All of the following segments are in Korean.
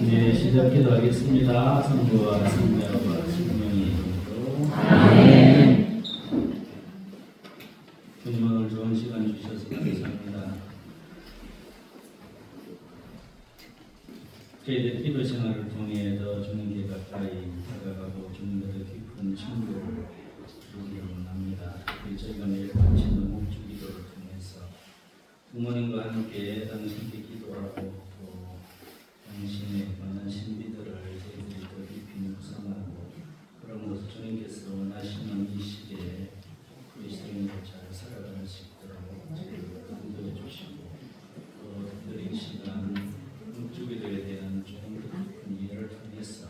네, 시작 기도하겠습니다. 성부와 성자와 성령의 이름으로. 아멘. 주님 오늘 좋은 시간 주셔서 감사합니다. 저희들 기도 생활을 통해 더 주님께 가까이 다가가고 주님과도 깊은 친구를 이루기를 원합니다. 저희가 매일 바치는 목주 기도를 통해서 부모님과 함께 당신께 기도하고 또 당신의 많은 신비들을 저희들이 더 깊이 묵상하고 그러므로 주님께서 원하시는 이 시대에 그리스도인으로 잘 살아갈 수 있도록 저희를 인도해 주시고 또 특별히 이 시간 묵주기도에 대한 좀 깊은 이해를 통해서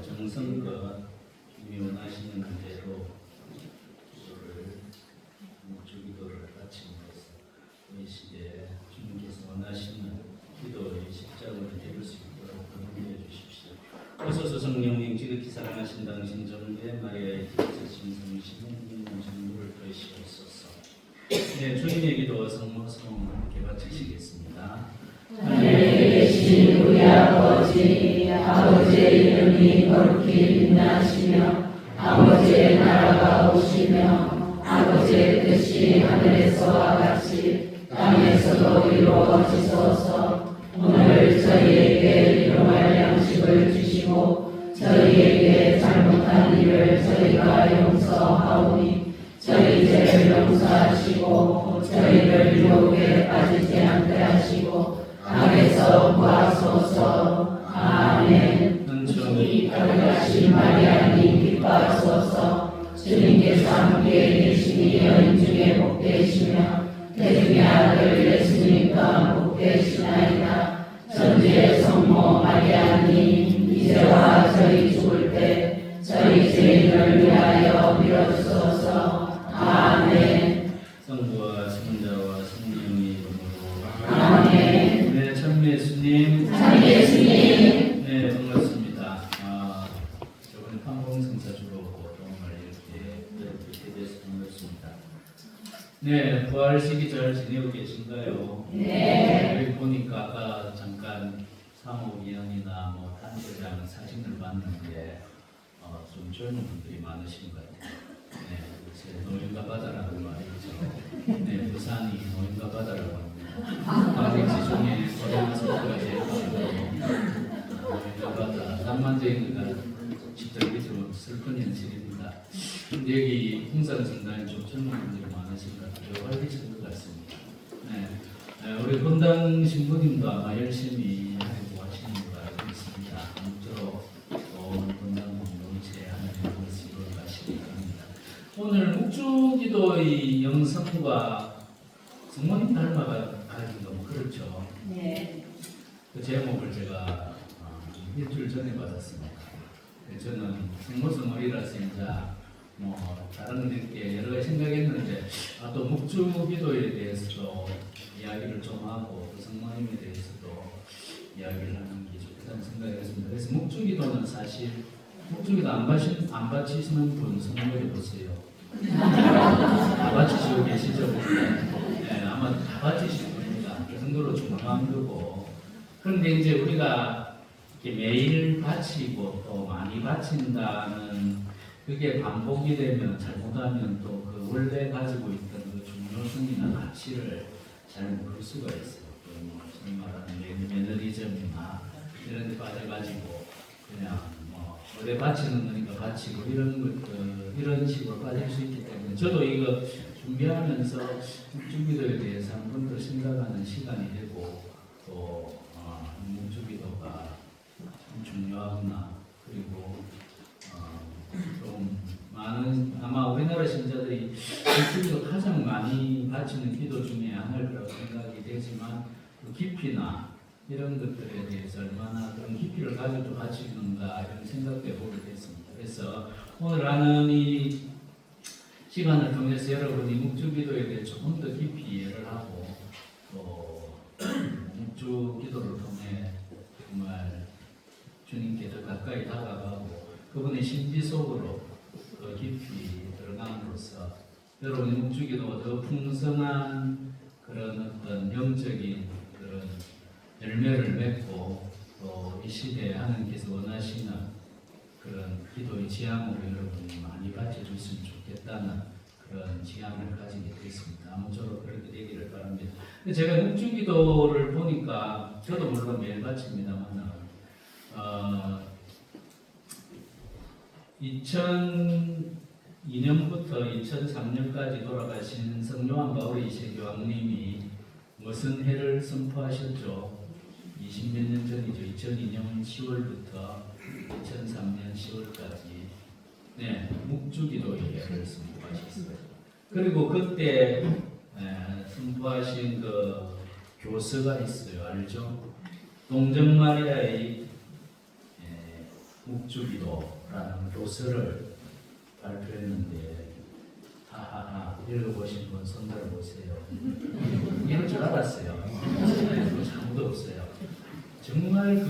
정성과 주님이 원하시는 대로 묵주기도를 바침으로써 이 시대에 주님께서 원하시는 기도의 십자가를 이룰 수 있도록 인도해 주십시오. 오소서 성령님 지극히 사랑하신 당신 정대 마리아의 기도하신 성신의 믿는 정도를 더시옵소서. 네, 주님의 기도와 성모성 함께 바치시겠습니다. 하늘에 계신 우리 아버지, 아버지의 이름이 거룩히 빛나시며 아버지의 나라가 오시며 아버지의 뜻이 하늘에서와 같이 땅에서도 이루어지소서. 오늘 저희에게 일용할 양식을 주시고 저희에게 잘못한 일을 저희가 용서하오니 저희 죄를 용서하시고 저희를 유혹에 빠지지 않게 하시고 악에서 구하소서. 아멘. 은총이 가득하신 마리아님 기뻐하소서. 주님께서 함께 계시니 여인 중에 복되시며 태중의 아들 예수님과 복되시나이다. 천주의 성모 마리아님 이제와 저희 죽을 때 저희 죄인을 위하여 빌어주소서. 아멘. 성부와 성자와 성령의 이름으로. 아멘. 네, 참 예수님. 참 예수님. 네, 반갑습니다. 저번에 판공성사 주로 도움을 이렇게 돼서 반갑습니다. 네, 부활 시기 잘 지내고 계신가요? 네. 여기 보니까 아까 잠깐 사모위원이나 뭐 단체장 사진을 봤는데 좀 젊은 분들이 많으신 것 같아요. 네, 요새 노인과 바다라는 말이 있죠. 네, 부산이 노인과 바다라고 합니다. 관광지 중에 고등학생가 제일 많고 노인과 바다, 낭만적인가 직접 이좀 슬픈 현실입니다. 근데 여기 홍산성당에 좀 젊은 분들이 많으신 것 같아요. 활기찬 것 같습니다. 네. 우리 본당 신부님도 아마 열심히 하고 하시는 걸 알고 있습니다. 아무쪼록 본당 공동체 하는 것을 이루어가시기 바랍니다. 오늘 묵주기도의 영성과 성모님 닮아가기가 뭐 그렇죠. 네. 그 제목을 제가 일주일 전에 받았습니다. 저는 성모성모이라서 이제 뭐 다른 게 여러 가지 생각했는데 또 묵주기도에 대해서도 이야기를 좀 하고 또 성모님에 대해서도 이야기를 하는 게 좋다는 생각을 했습니다. 그래서 묵주기도는 사실 묵주기도 안 바치시는 분 성모에 보세요. 다 바치시고 계시죠? 네, 아마 다 바치실 겁니다. 그 정도로 중요한 거고. 그런데 이제 우리가 이렇게 매일 바치고 또 많이 바친다는 그게 반복이 되면 잘못하면 또 그 원래 가지고 있던 그 중요성이나 가치를 잘 모를 수가 있어요. 뭐 소위 말하는 매너리즘이나 이런 데 빠져가지고 그냥 뭐 어디 바치는 거니까 바치고 이런 식으로 빠질 수 있기 때문에 저도 이거 준비하면서 묵주기도에 대해서 한 번 더 생각하는 시간이 되고 또 묵주기도가 참 중요하구나. 그리고 좀 많은 아마 우리나라 신자들이 묵주기도 가장 많이 바치는 기도 중에 하나일 거라고 생각이 되지만 그 깊이나 이런 것들에 대해서 얼마나 그런 깊이를 가지고 바치는가 이런 생각도 해보게 됐습니다. 그래서 오늘 하는 이 시간을 통해서 여러분이 묵주기도에 대해 조금 더 깊이 이해를 하고 또 묵주기도를 통해 정말 주님께 더 가까이 다가가고 그분의 심지 속으로 더 깊이 들어감으로써 여러분의 묵주기도가 더 풍성한 그런 어떤 영적인 그런 열매를 맺고 또 이 시대에 하나님께서 원하시는 그런 기도의 지향으로 여러분이 많이 받쳐줬으면 좋겠다는 그런 지향을 가지게 됐습니다. 아무쪼록 그렇게 되기를 바랍니다. 근데 제가 묵주기도를 보니까 저도 물론 매일 바칩니다만 2002년부터 2003년까지 돌아가신 성요한 바울 2세 교황님이 무슨 해를 선포하셨죠? 20몇 년 전이죠. 2002년 10월부터 2003년 10월까지 묵주기도의 해를 선포하셨어요. 그리고 그때 선포하신 그 교서가 있어요. 알죠? 동정마리아의 묵주기도라는 교서를 발표했는데 하하하 읽어보신 분 손들어 보세요. 이럴 줄 알았어요. 아무도 없어요. 정말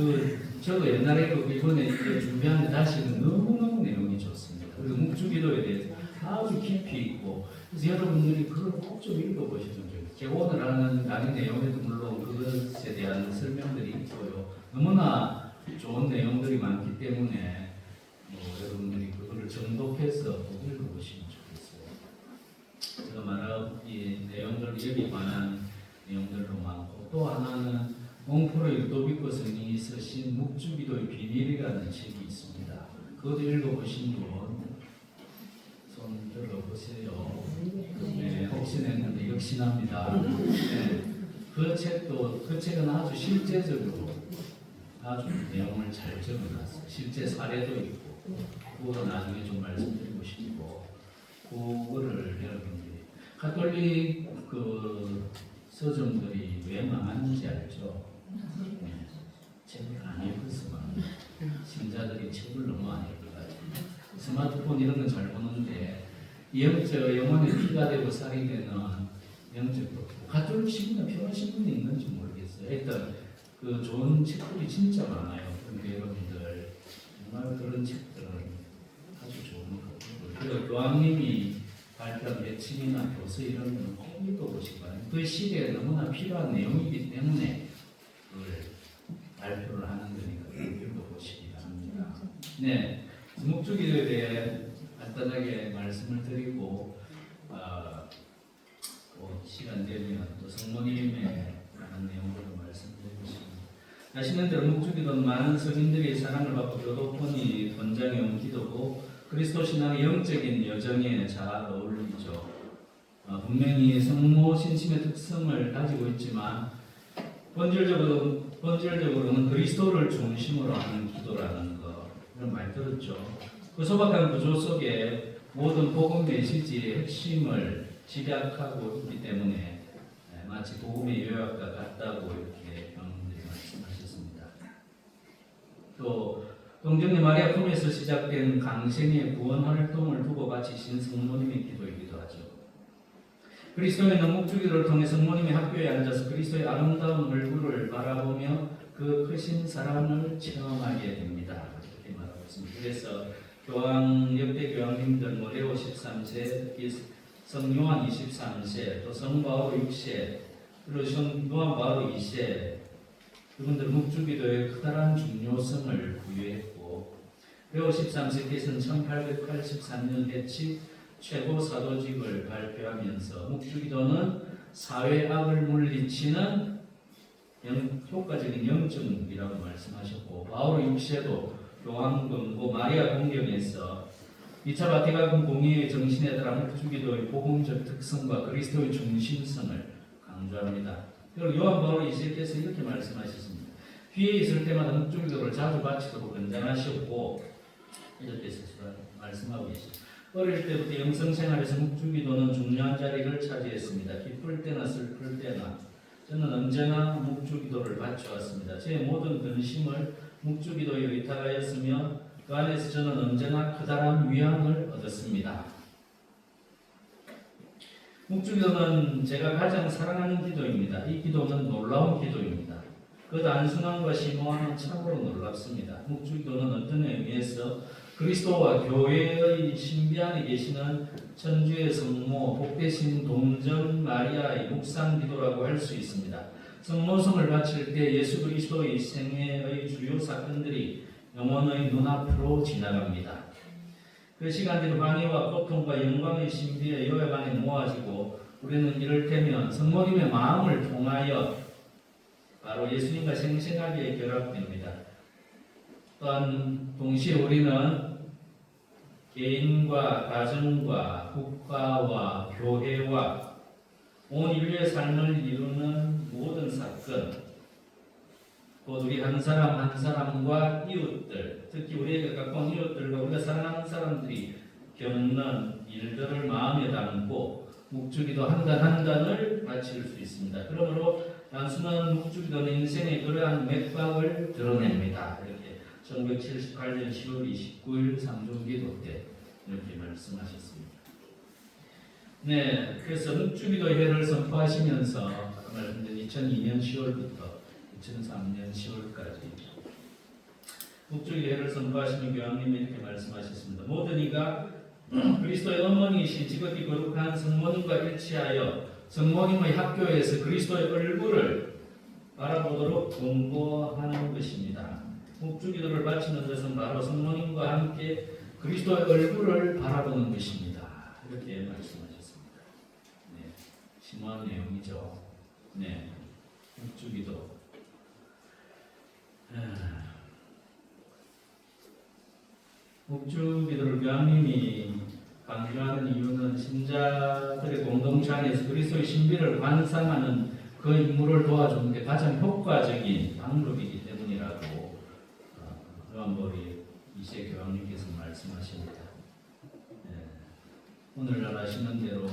저도 옛날에 이번에 준비하는데 다시는 너무너무 내용이 좋습니다. 그리고 묵주기도에 대해서 아주 깊이 있고 그래서 여러분들이 그걸 꼭 좀 읽어보시면 좋겠어요. 제가 오늘 하는 강의 내용에도 물론 그것에 대한 설명들이 있고요. 너무나 좋은 내용들이 많기 때문에 여러분들이 그거를 정독해서 꼭 읽어보시면 좋겠어요. 제가 말한 이 내용들 여기 관한 내용들도 많고 또 하나는 몽프로 유도비코 스님이 쓰신 묵주기도의 비밀이라는 책이 있습니다. 그것도 읽어보신 분 손 들어보세요. 네, 혹시나 했는데 역시납니다. 네, 그 책은 아주 실제적으로 아주 내용을 잘 적어놨어요. 실제 사례도 있고 그거 나중에 좀 말씀드리고 싶고 그거를 여러분들이 가톨릭 그 서점들이 왜 망하는지 알죠? 네, 책을 안 읽었으면 신자들이 책을 너무 안 읽어가지고 스마트폰 이런 건 잘 보는데 영혼의 피가 되고 살이 되는 영적으로 가톨릭 신문이나 평화 신문이 있는지 모르겠어요. 일단 그 좋은 책들이 진짜 많아요. 그런데 여러분들 정말 그런 책들은 아주 좋은 것들. 그리고 교황님이 발표한 매칭이나 교서 이런 거는 꼭 읽어보시기 바랍니다. 그 시대에 너무나 필요한 내용이기 때문에 그걸 발표를 하는 거니까 꼭 읽어보시기 바랍니다. 네, 묵주기도에 대해 간단하게 말씀을 드리고 시간 되면 또 성모님의 많은 내용들을 말씀드리고 싶습니다. 아시는 대로 묵주기도는 많은 성인들이 사랑을 받고 교도권이 권장해온 기도고 그리스도 신앙의 영적인 여정에 잘 어울리죠. 분명히 성모 신심의 특성을 가지고 있지만 본질적으로는 그리스도를 중심으로 하는 기도라는 거 이런 말 들었죠. 그 소박한 구조 속에 모든 복음 메시지의 핵심을 집약하고 있기 때문에 마치 복음의 요약과 같다고 이렇게 교황님들이 말씀하셨습니다. 또 동정녀 마리아 품에서 시작된 강생의 구원 활동을 두고 바치신 성모님의 기도이기도 하죠. 그리스도의 묵주기도를 통해 성모님의 학교에 앉아서 그리스도의 아름다운 얼굴을 바라보며 그 크신 사랑을 체험하게 됩니다. 이렇게 말하고 있습니다. 그래서 역대 교황님들 레오 13세, 성요한 23세, 또 성바오로 6세, 그리고 성요한 바오로 2세 그분들 묵주기도에 커다란 중요성을 부여했고 레오 13세께서는 1883년 해치 최고 사도직을 발표하면서 묵주기도는 사회 악을 물리치는 효과적인 영적이라고 말씀하셨고 바오로 6세도 교황금고 마리아 공경에서 2차 바티칸 공의의 정신에 따라 묵주기도의 복음적 특성과 그리스도의 중심성을 강조합니다. 그리고 요한 바울 2세께서 이렇게 말씀하셨습니다. 귀에 있을 때마다 묵주기도를 자주 바치도록 권장하셨고 이렇게 말씀하고 계십니다. 어릴 때부터 영성생활에서 묵주기도는 중요한 자리를 차지했습니다. 기쁠 때나 슬플 때나 저는 언제나 묵주기도를 바쳐왔습니다. 제 모든 근심을 묵주기도에 의탁하였으며 그 안에서 저는 언제나 커다란 위안을 얻었습니다. 묵주기도는 제가 가장 사랑하는 기도입니다. 이 기도는 놀라운 기도입니다. 그 단순함과 심오함은 참으로 놀랍습니다. 묵주기도는 어떤 의미에서 그리스도와 교회의 신비 안에 계시는 천주의 성모, 복되신 동정 마리아의 묵상 기도라고 할 수 있습니다. 성모성을 바칠 때 예수 그리스도의 생애의 주요 사건들이 영혼의 눈앞으로 지나갑니다. 그 시간들이 환희와 고통과 영광의 신비에 요약안에 모아지고 우리는 이를테면 성모님의 마음을 통하여 바로 예수님과 생생하게 결합됩니다. 또한 동시에 우리는 개인과 가정과 국가와 교회와 온 인류의 삶을 이루는 모든 사건, 또 우리 한 사람 한 사람과 이웃들, 특히 우리에게 가까운 이웃들과 우리가 사랑하는 사람들이 겪는 일들을 마음에 담고 묵주기도 한 단 한 단을 바칠 수 있습니다. 그러므로 단순한 묵주기도는 인생의 그러한 맥박을 드러냅니다. 이렇게 1978년 10월 29일 상종기도 때 이렇게 말씀하셨습니다. 네, 그래서 묵주기도 회를 선포하시면서 2002년 10월부터 2003년 10월까지 묵주기 회를 선포하시는 교황님이 이렇게 말씀하셨습니다. 모든 이가 그리스도의 어머니이신 지극히 거룩한 성모님과 일치하여 성모님의 학교에서 그리스도의 얼굴을 바라보도록 권고하는 것입니다. 묵주기도를 바치는 것은 바로 성모님과 함께 그리스도의 얼굴을 바라보는 것입니다. 이렇게 말씀하셨습니다. 네, 심오한 내용이죠. 네, 묵주기도. 묵주기도를 교황님이 강조하는 이유는 신자들의 공동체 안에서 그리스도의 신비를 관상하는 그 임무를 도와주는 게 가장 효과적인 방법이기 때문이라고 요한복음 2세 교황님께서 말씀하십니다. 네. 오늘날 아시는 대로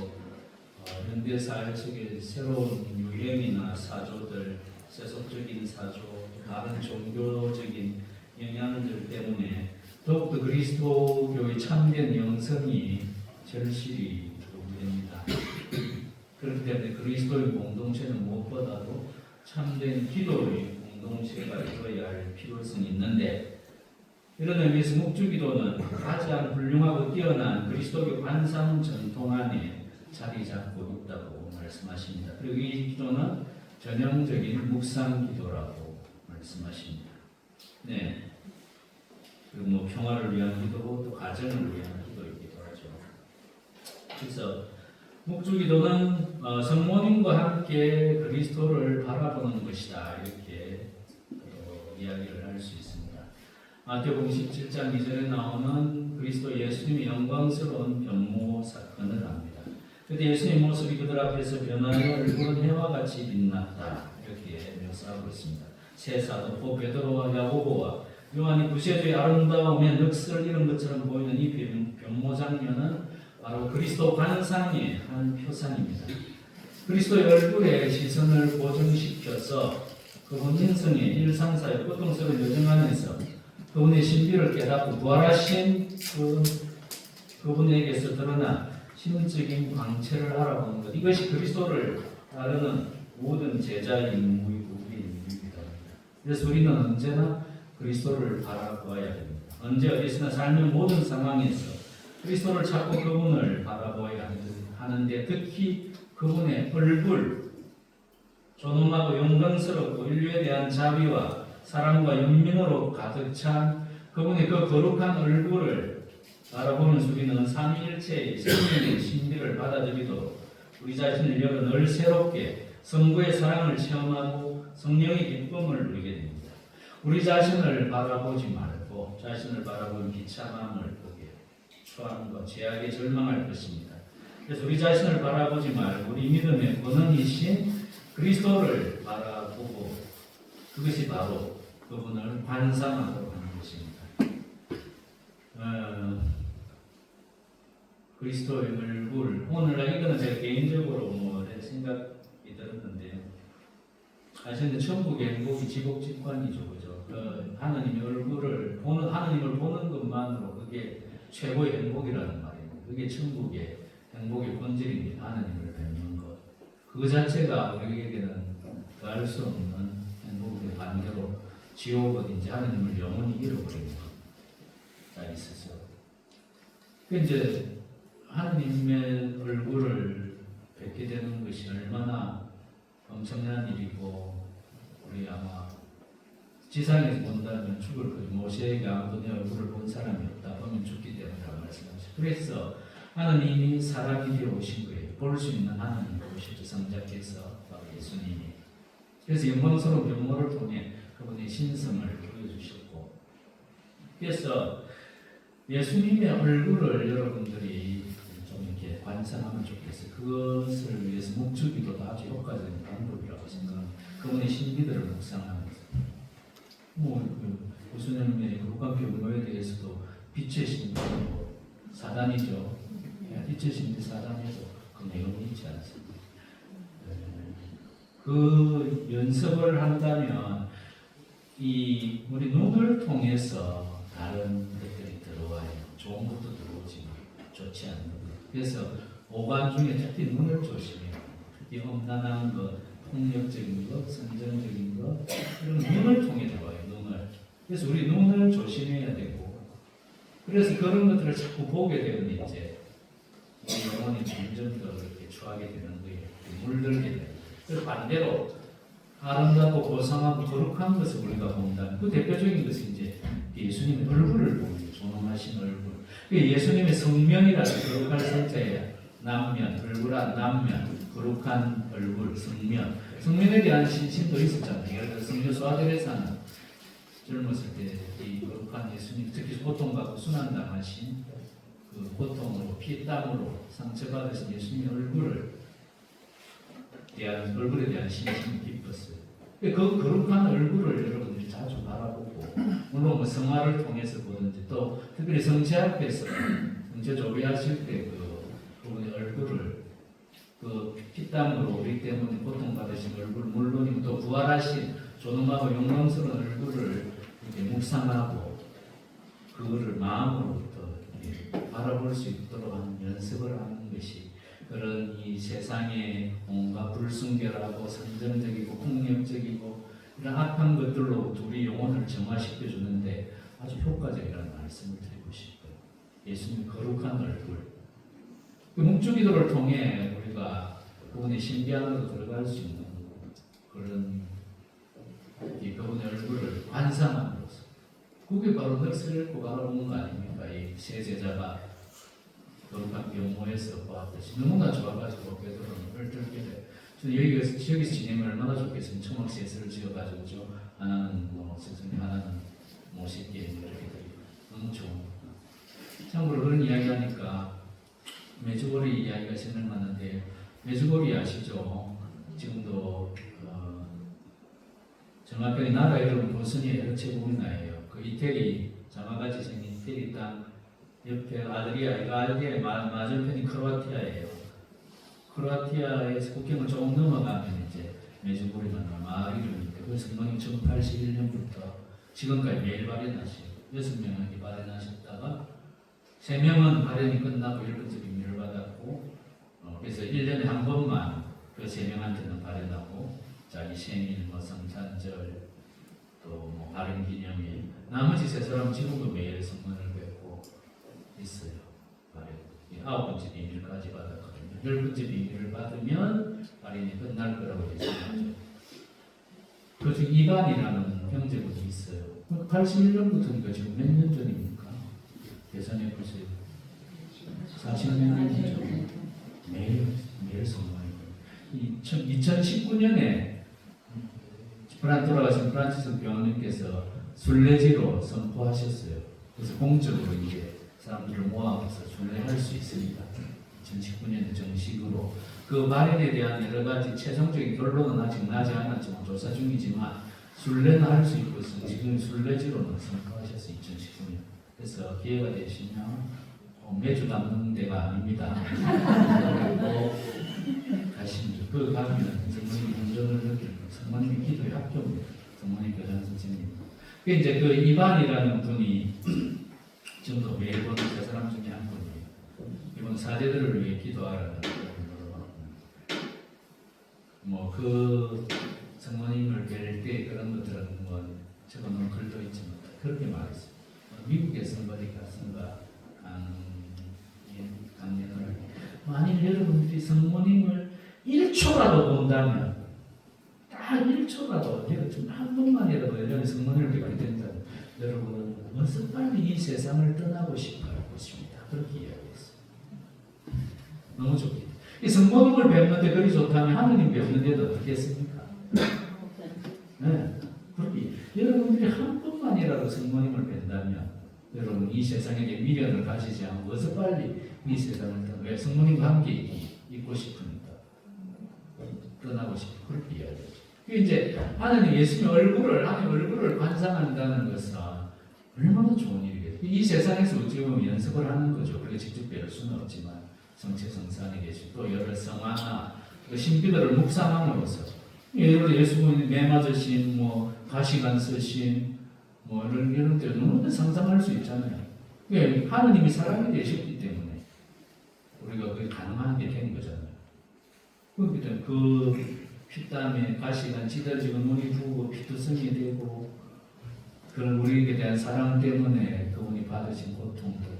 현대 사회 속의 새로운 유행이나 사조들, 세속적인 사조, 다른 종교적인 영향들 때문에 더욱더 그리스도교의 참된 영성이 절실히 요구됩니다. 그렇기 때문에 그리스도의 공동체는 무엇보다도 참된 기도의 공동체가 되어야 할 필요성이 있는데, 이런 의미에서 묵주기도는 가장 훌륭하고 뛰어난 그리스도교 관상 전통 안에 자리 잡고 있다고 말씀하십니다. 그리고 이 기도는 전형적인 묵상 기도라고 말씀하십니다. 네. 그리고 평화를 위한 기도고 또 가정을 위한 기도이기도 하죠. 그래서 묵주기도는 성모님과 함께 그리스도를 바라보는 것이다, 이렇게 이야기를 할 수 있습니다. 마태복음 17장 2절에 나오는 그리스도 예수님의 영광스러운 변모 사건을 합니다. 그때 예수님의 모습이 그들 앞에서 변하여 얼굴은 해와 같이 빛났다, 이렇게 묘사하고 있습니다. 세 사도 베드로와 야고보와 요한이 구세주의 아름다움에 넋을 잃은 것처럼 보이는 이 변모 장면은 바로 그리스도 관상의 한 표상입니다. 그리스도의 얼굴에 시선을 고정시켜서 그분 인생의 일상사의 고통스러운 여정 안에서 그분의 신비를 깨닫고 부활하신 그분에게서 드러난 신적인 광채를 알아보는 것, 이것이 그리스도를 따르는 모든 제자의 임무이고 우리의 임무이기도 합니다. 그래서 우리는 언제나 그리스도를 바라보아야 됩니다. 언제 어디서나 삶의 모든 상황에서 그리스도를 찾고 그분을 바라보아야 하는데, 특히 그분의 얼굴, 존엄하고 영광스럽고 인류에 대한 자비와 사랑과 연민으로 가득 찬 그분의 그 거룩한 얼굴을 바라보면서 우리는 삼위일체의 생명의 신비를 받아들이도록 우리 자신을 열어 늘 새롭게 성부의 사랑을 체험하고 성령의 기쁨을 누리게 됩니다. 우리 자신을 바라보지 말고 자신을 바라보는 비참함을 보게 추함과 죄악에 절망할 것입니다. 그래서 우리 자신을 바라보지 말고 우리 믿음의 권능이신 그리스도를 바라보고, 그것이 바로 그분을 관상하도록 하는 것입니다. 그리스도의 얼굴, 오늘날 이거는 제가 개인적으로 생각이 들었는데요. 사실은 천국의 행복이 지복직관이죠, 그죠? 하나님의 얼굴을 보는, 하나님을 보는 것만으로 그게 최고의 행복이라는 말입니다. 그게 천국의 행복의 본질입니다. 하나님을 뵙는 것. 그 자체가 우리에게는 더할 수 없는 행복의 반대로 지옥은 이제 하나님을 영원히 잃어버리는 자 있어서. 이제 하나님의 얼굴을 뵙게 되는 것이 얼마나 엄청난 일이고 우리 아마 지상에서 본다면 죽을 거죠. 모세에게 아무도 내 얼굴을 본 사람이 없다. 보면 죽기 때문이라고 말씀하셨어요. 그래서 하나님이 사람이 되어 오신 거예요. 볼 수 있는 하나님이 오시죠. 성자께서 바로 예수님이. 그래서 영광스러운 병모를 통해 그분의 신성을 보여주셨고, 그래서 예수님의 얼굴을 여러분들이 좀 이렇게 관상하면 좋겠어요. 그것을 위해서 목주기도도 아주 효과적인 방법이라고 생각합니다. 그분의 신비들을 묵상하면서 예수님의 거룩한 병모에 대해서도 빛의 신비, 사단이죠. 빛의 신비 사단에도 그 내용이 있지 않습니다. 그 연습을 한다면 이 우리 눈을 통해서 다른 것들이 들어와요. 좋은 것도 들어오지만 좋지 않는 것. 그래서 오감 중에 특히 눈을 조심해요. 특히 험난한 것, 폭력적인 것, 선정적인 것, 이런 눈을 통해 들어와요. 눈을. 그래서 우리 눈을 조심해야 되고, 그래서 그런 것들을 자꾸 보게 되면 이제 우리 영혼이 점점 더 이렇게 추하게 되는 거예요. 물들게 돼요. 그래서 반대로 아름답고 고상하고 거룩한 것을 우리가 본다면 그 대표적인 것이 이제 예수님의 얼굴을 보는 존엄하신 얼굴. 예수님의 성면이라는 거룩한 성자의 남면, 얼굴한 남면, 거룩한 얼굴, 성면. 성면에 대한 신심도 있었잖아요. 예를 들어 성녀 수아들에서는 젊었을 때 이 거룩한 예수님, 특히 고통받고 순환당하신 그 고통으로 피땀으로 상처받으신 예수님의 얼굴에 대한 신심이 깊었어요. 그 거룩한 얼굴을 여러분들이 자주 바라보고, 물론 뭐 성화를 통해서 보든지, 또 특별히 성체 앞에서 성체 조회하실 때 그분의 얼굴을 그 피땀으로 우리 때문에 고통받으신 얼굴, 물론이고 또 부활하신 존엄하고 영광스러운 얼굴을 이렇게 묵상하고 그거를 마음으로부터 바라볼 수 있도록 하는 연습을 하는 것이, 그런 이 세상의 온갖 불순결하고 선정적이고 폭력적이고 이런 악한 것들로 우리 영혼을 정화시켜 주는데 아주 효과적이라는 말씀을 드리고 싶어요. 예수님 거룩한 얼굴. 그 묵주기도를 통해 우리가 그분의 신비함으로 들어갈 수 있는 그런 그분의 얼굴을 관상함으로써, 그게 바로 넋을 잃고 바라보는 거 아닙니까? 이 세 제자가 거룩한 병모에서 보았듯이 너무나 좋아가지고 베드로는 얼떨게 돼. 저는 여기서 지내면 얼마나 좋겠어요. 초막시에서를 지어가지고 하나는 스승이 하나는 모시게 이렇게 드리고 너무 좋은 거. 참고로 그런 이야기하니까 메주고리 이야기가 생각나는데, 메주고리 아시죠? 지금도 정확하게 나라 이름은 보스니아 헤르체고비나예요. 그 이태리 장화같이 생긴 이태리 땅 옆에 아드리아의 맞은편이 크로아티아예요. 크로아티아에서 국경을 조금 넘어가면 이제 메주고리만 마을 이름인데, 그 성령이 1981년부터 지금까지 매일 발현하시고 6명이 발현하셨다가 3명은 발현이 끝나고 10번째 빙의를 받았고, 그래서 1년에 한 번만 그 3명한테는 발현하고, 자기 생일, 성탄절, 또 발현 기념일, 나머지 3사람은 지금도 매일 성문을 뵙고 있어요. 발현 9번째 빙의까지 받았거든요. 10번째 빙의를 받으면 발현이 끝날 거라고 예상하죠. 그중 이반이라는 형제분이 있어요. 81년부터니까 지금 몇 년 전입니까? 계산해 보세요. 40년 전이죠. 매일 성공이고. 2019년에 돌아가신 프란치스 교황님께서 순례지로 선포하셨어요. 그래서 공적으로 이제 사람들을 모아서 순례할 수 있습니다. 2019년에 정식으로. 그 발현에 대한 여러 가지 최종적인 결론은 아직 나지 않았지만 조사 중이지만 순례는 할 수 있고, 지금 순례지로는 선포하셨어요. 2019년. 그래서 기회가 되시면 매주 남는 데가 아닙니다. 그리고 가시면 그 가면 성모님 온전을 느끼고, 성모님의 기도의 학교입니다. 성모님 교장 선생님. 그 이제 그 이반이라는 분이 지금도 매일 보는 세 사람 중에 한 분이에요. 이번 사제들을 위해 기도하라는 그 성모님을 뵐 때 그런 것들은 적어놓은 글도 있지만 그렇게 말했어요. 미국의 선거리가 강연을, 만일 여러분들이 성모님을 1초라도 본다면 딱 1초라도 한 번만이라도 여러분이 성령을 뵙게 된다면 여러분은 어서 빨리 이 세상을 떠나고 싶어할 것입니다. 그렇게 이야기했어요. 너무 좋겠다. 이 성령을 뵙는데 그리 좋다면 하느님 뵙는데도 어떻겠습니까? 네. 그렇게 여러분들이 한 번만이라도 성령님을 뵌다면 여러분 이 세상에 미련을 가지지 않고 어서 빨리 이 세상을 떠나 왜 성령님과 함께 있고 싶으니까 떠나고 싶고 그렇게 이야기하죠. 이제 하나님 예수님의 하나님 얼굴을 관상한다는 것은 얼마나 좋은 일이겠어요. 이 세상에서 어찌 보면 연습을 하는 거죠. 그게 직접 배울 수는 없지만 성체성산에 계신 또 여러 성화나 신비들을 묵상함으로써 예를 들어 예수님이 매 맞으신 가시관 쓰신 이런 데 너무나 상상할 수 있잖아요. 왜 하느님이 사람이 되셨기 때문에 우리가 그게 가능한 게 된 거잖아요. 그렇기 때문에 그 피땀에 가시관 찢어지고 눈이 부고 피투성이 되고 그런 우리에게 대한 사랑 때문에 그분이 받으신 고통도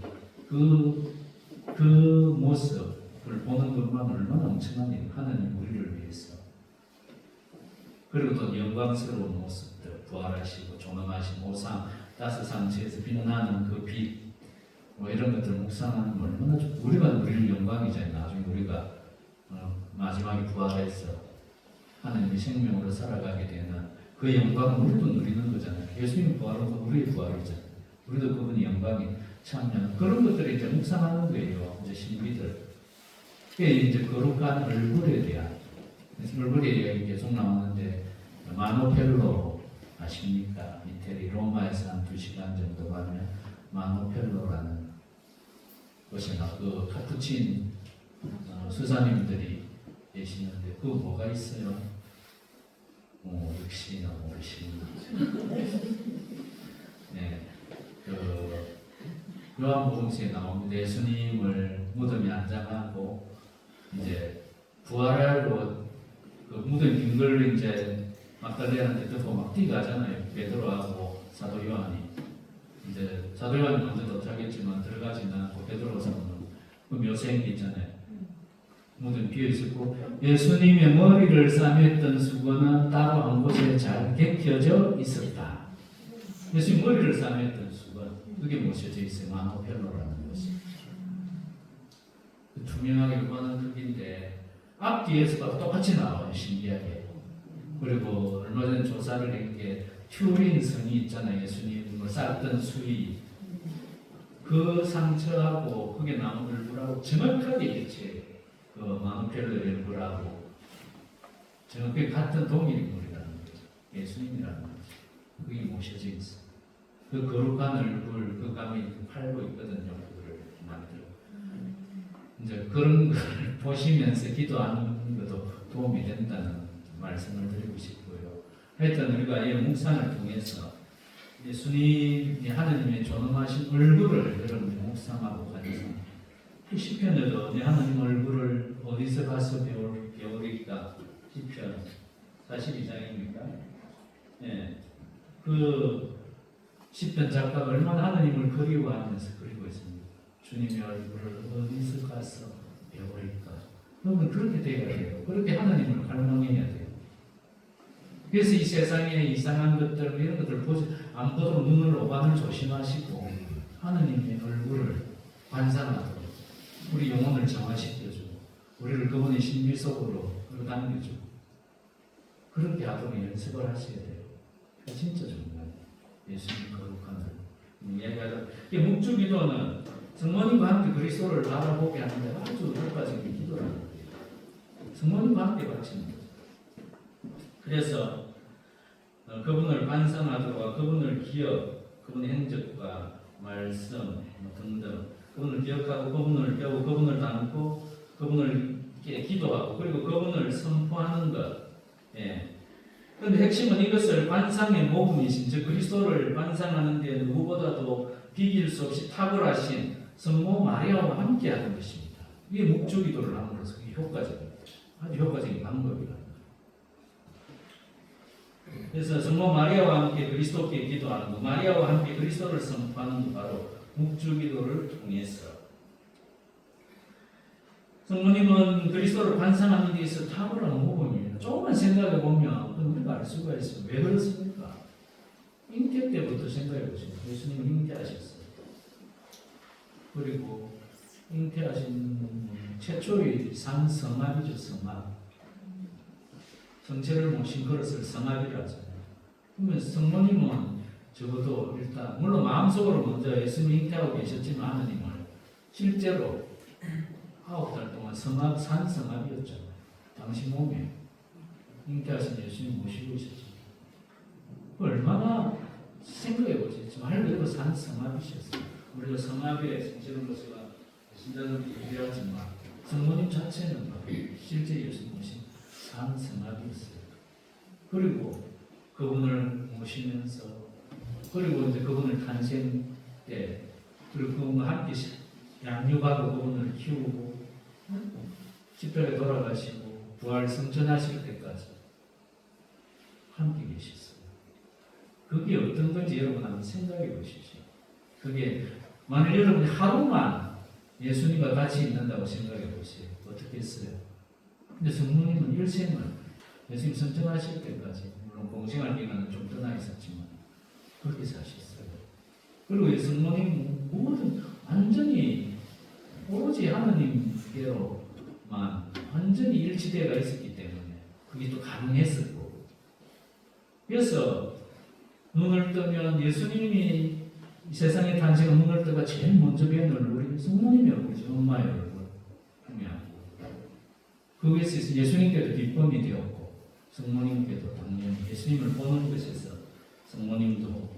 그 모습을 보는 것만 얼마나 엄청난 일 하나님 우리를 위해서 그리고 또 영광스러운 모습들 부활하시고 존엄하신 오상 다섯 상체에서 빛나는 그 빛 이런 것들 묵상하는 거 얼마나 우리가 누릴 영광이잖아요. 나중에 우리가 마지막에 부활해서 하나님의 생명으로 살아가게 되는 그 영광을 우리도 누리는 거잖아요. 예수님이 부활한 건 우리의 부활이잖아요. 우리도 그분의 영광에 참여하는 그런 것들을 이제 묵상하는 거예요. 이제 신비들. 그게 이제 거룩한 얼굴에 대한 얼굴에 이야기 계속 나오는데 마노펠로 아십니까? 이태리 로마에서 한 2시간 정도 가면 마노펠로라는 곳이 그 카푸친 수사님들이 계시는데 그 뭐가 있어요? 역시나 모르시는 네, 요한복음서에 나옵니다. 예수님을 무덤에 안장하고 이제 부활하고 그 무덤 빙글로 이제 막달레나한테 듣고 막 뛰가잖아요. 베드로하고 사도 요한이 이제 사도 요한이 먼저 도착했지만 들어가지는 않고 베드로가 그 묘생 있잖아요. 무덤 비어 있었고 예수님의 머리를 싸맸던 수건은 따로 한 곳에 잘 개켜져 있었다. 예수님 머리를 싸맸던 수건 그게 모셔져 있어요. 마노펠로라는 것이 투명하게 보는 크기인데 앞뒤에서 똑같이 나와요. 신기하게. 그리고 얼마 전에 조사를 한 게 튜린 성이 있잖아요. 예수님을 쌌던 수위 그 상처하고 그게 나온 얼굴하고 정확하게 일치해요. 그 마노펠로 얼굴하고 정확히 같은 동일 인물이라는 거죠. 예수님이라는 거죠. 그게 모셔져 있어요. 그 거룩한 얼굴 그 감이 팔고 있거든요. 그거를 만들어. 이제 그런 걸 보시면서 기도하는 것도 도움이 된다는 말씀을 드리고 싶고요. 하여튼 우리가 이 묵상을 통해서 예수님이 하나님의 존엄하신 얼굴을 여러분이 묵상하고 관상. 시편에도 내 하나님 얼굴을 어디서 가서 배우리까? 시편 42장입니까? 예. 그 시편 작가가 얼마나 하나님을 그리워하면서 그리고 있습니다. 주님의 얼굴을 어디서 가서 배우리까? 여러분 그렇게 되어야 돼요. 그렇게 하나님을 갈망해야 돼요. 그래서 이 세상에 이상한 것들 이런 것들을 안 보도록 눈을 오반을 조심하시고 하나님의 얼굴을 관상하도록 우리 영혼을 정화시켜주고 우리를 그분의 신비 속으로 끌어당겨주고 그렇게 하도록 연습을 하셔야 돼요. 진짜 중요해요. 예수님 거룩한 이야기하다. 이 묵주기도는 성모님과 함께 그리스도를 바라보게 하는데 아주 효과적인 기도라는 거예요. 성모님과 함께 바치는 거죠. 그래서 그분을 반성하도록 그분을 그분의 행적과 말씀 등등 그분을 기억하고 그분을 배우고 그분을 닮고 그분을 기도하고 그리고 그분을 선포하는 것. 예. 그런데 핵심은 이것을 관상의 모범이신 즉 그리스도를 관상하는 데 누구보다도 비길 수 없이 탁월하신 성모 마리아와 함께하는 것입니다. 이게 묵주기도를 함으로써 그게 효과적입니다. 아주 효과적인 방법이라. 그래서 성모 마리아와 함께 그리스도께 기도하는 것, 마리아와 함께 그리스도를 선포하는 것 바로 묵주기도를 통해서 성모님은 그리스도를 관상하는 데 있어서 탁월한 모범입니다. 조금만 생각해 보면 우리가 잉태 때부터 생각해 보세요. 예수님은 잉태하셨어요. 그리고 잉태하신 최초의 상성합이죠. 성합. 성체를 모신 그릇을 성합이라 하잖아요. 그러면 성모님은 적어도 일단 물론 마음속으로 먼저 예수님 잉태하고 계셨지만 하나님을 실제로 9달 동안 산성합이었잖아요. 당신 몸에 잉태하신 예수님 모시고 있었죠. 얼마나 생각해보지. 지금 할 그대로 산성합이셨어요. 우리가 성합의 생체는 것을 신자들이 얘기하지만 성모님 자체는 실제 예수님 모신 산성합이었어요. 그리고 그분을 모시면서 그리고 이제 그분을 탄생 때 그리고 그분과 함께 양육하고 그분을 키우고 십자가에 돌아가시고 부활 승천하실 때까지 함께 계셨어요. 그게 어떤 건지 여러분 한번 생각해 보십시오. 그게 만약 여러분이 하루만 예수님과 같이 있는다고 생각해 보세요. 어떻겠어요? 근데 성모님은 일생을 예수님 승천하실 때까지 물론 공생활 기간은 좀 떠나 있었지만 그렇게 사셨어요. 그리고 성모님 모든 완전히 오로지 하나님께로만 완전히 일치되어 있었기 때문에 그게 또 가능했었고 그래서 눈을 뜨면 예수님이 이 세상에 탄생한 눈을 뜨가 제일 먼저 뵌 얼굴이 성모님의 얼굴이죠. 엄마의 얼굴. 그것이 예수님께도 기쁨이 되었고 성모님께도 당연히 예수님을 보는 것에서 성모님도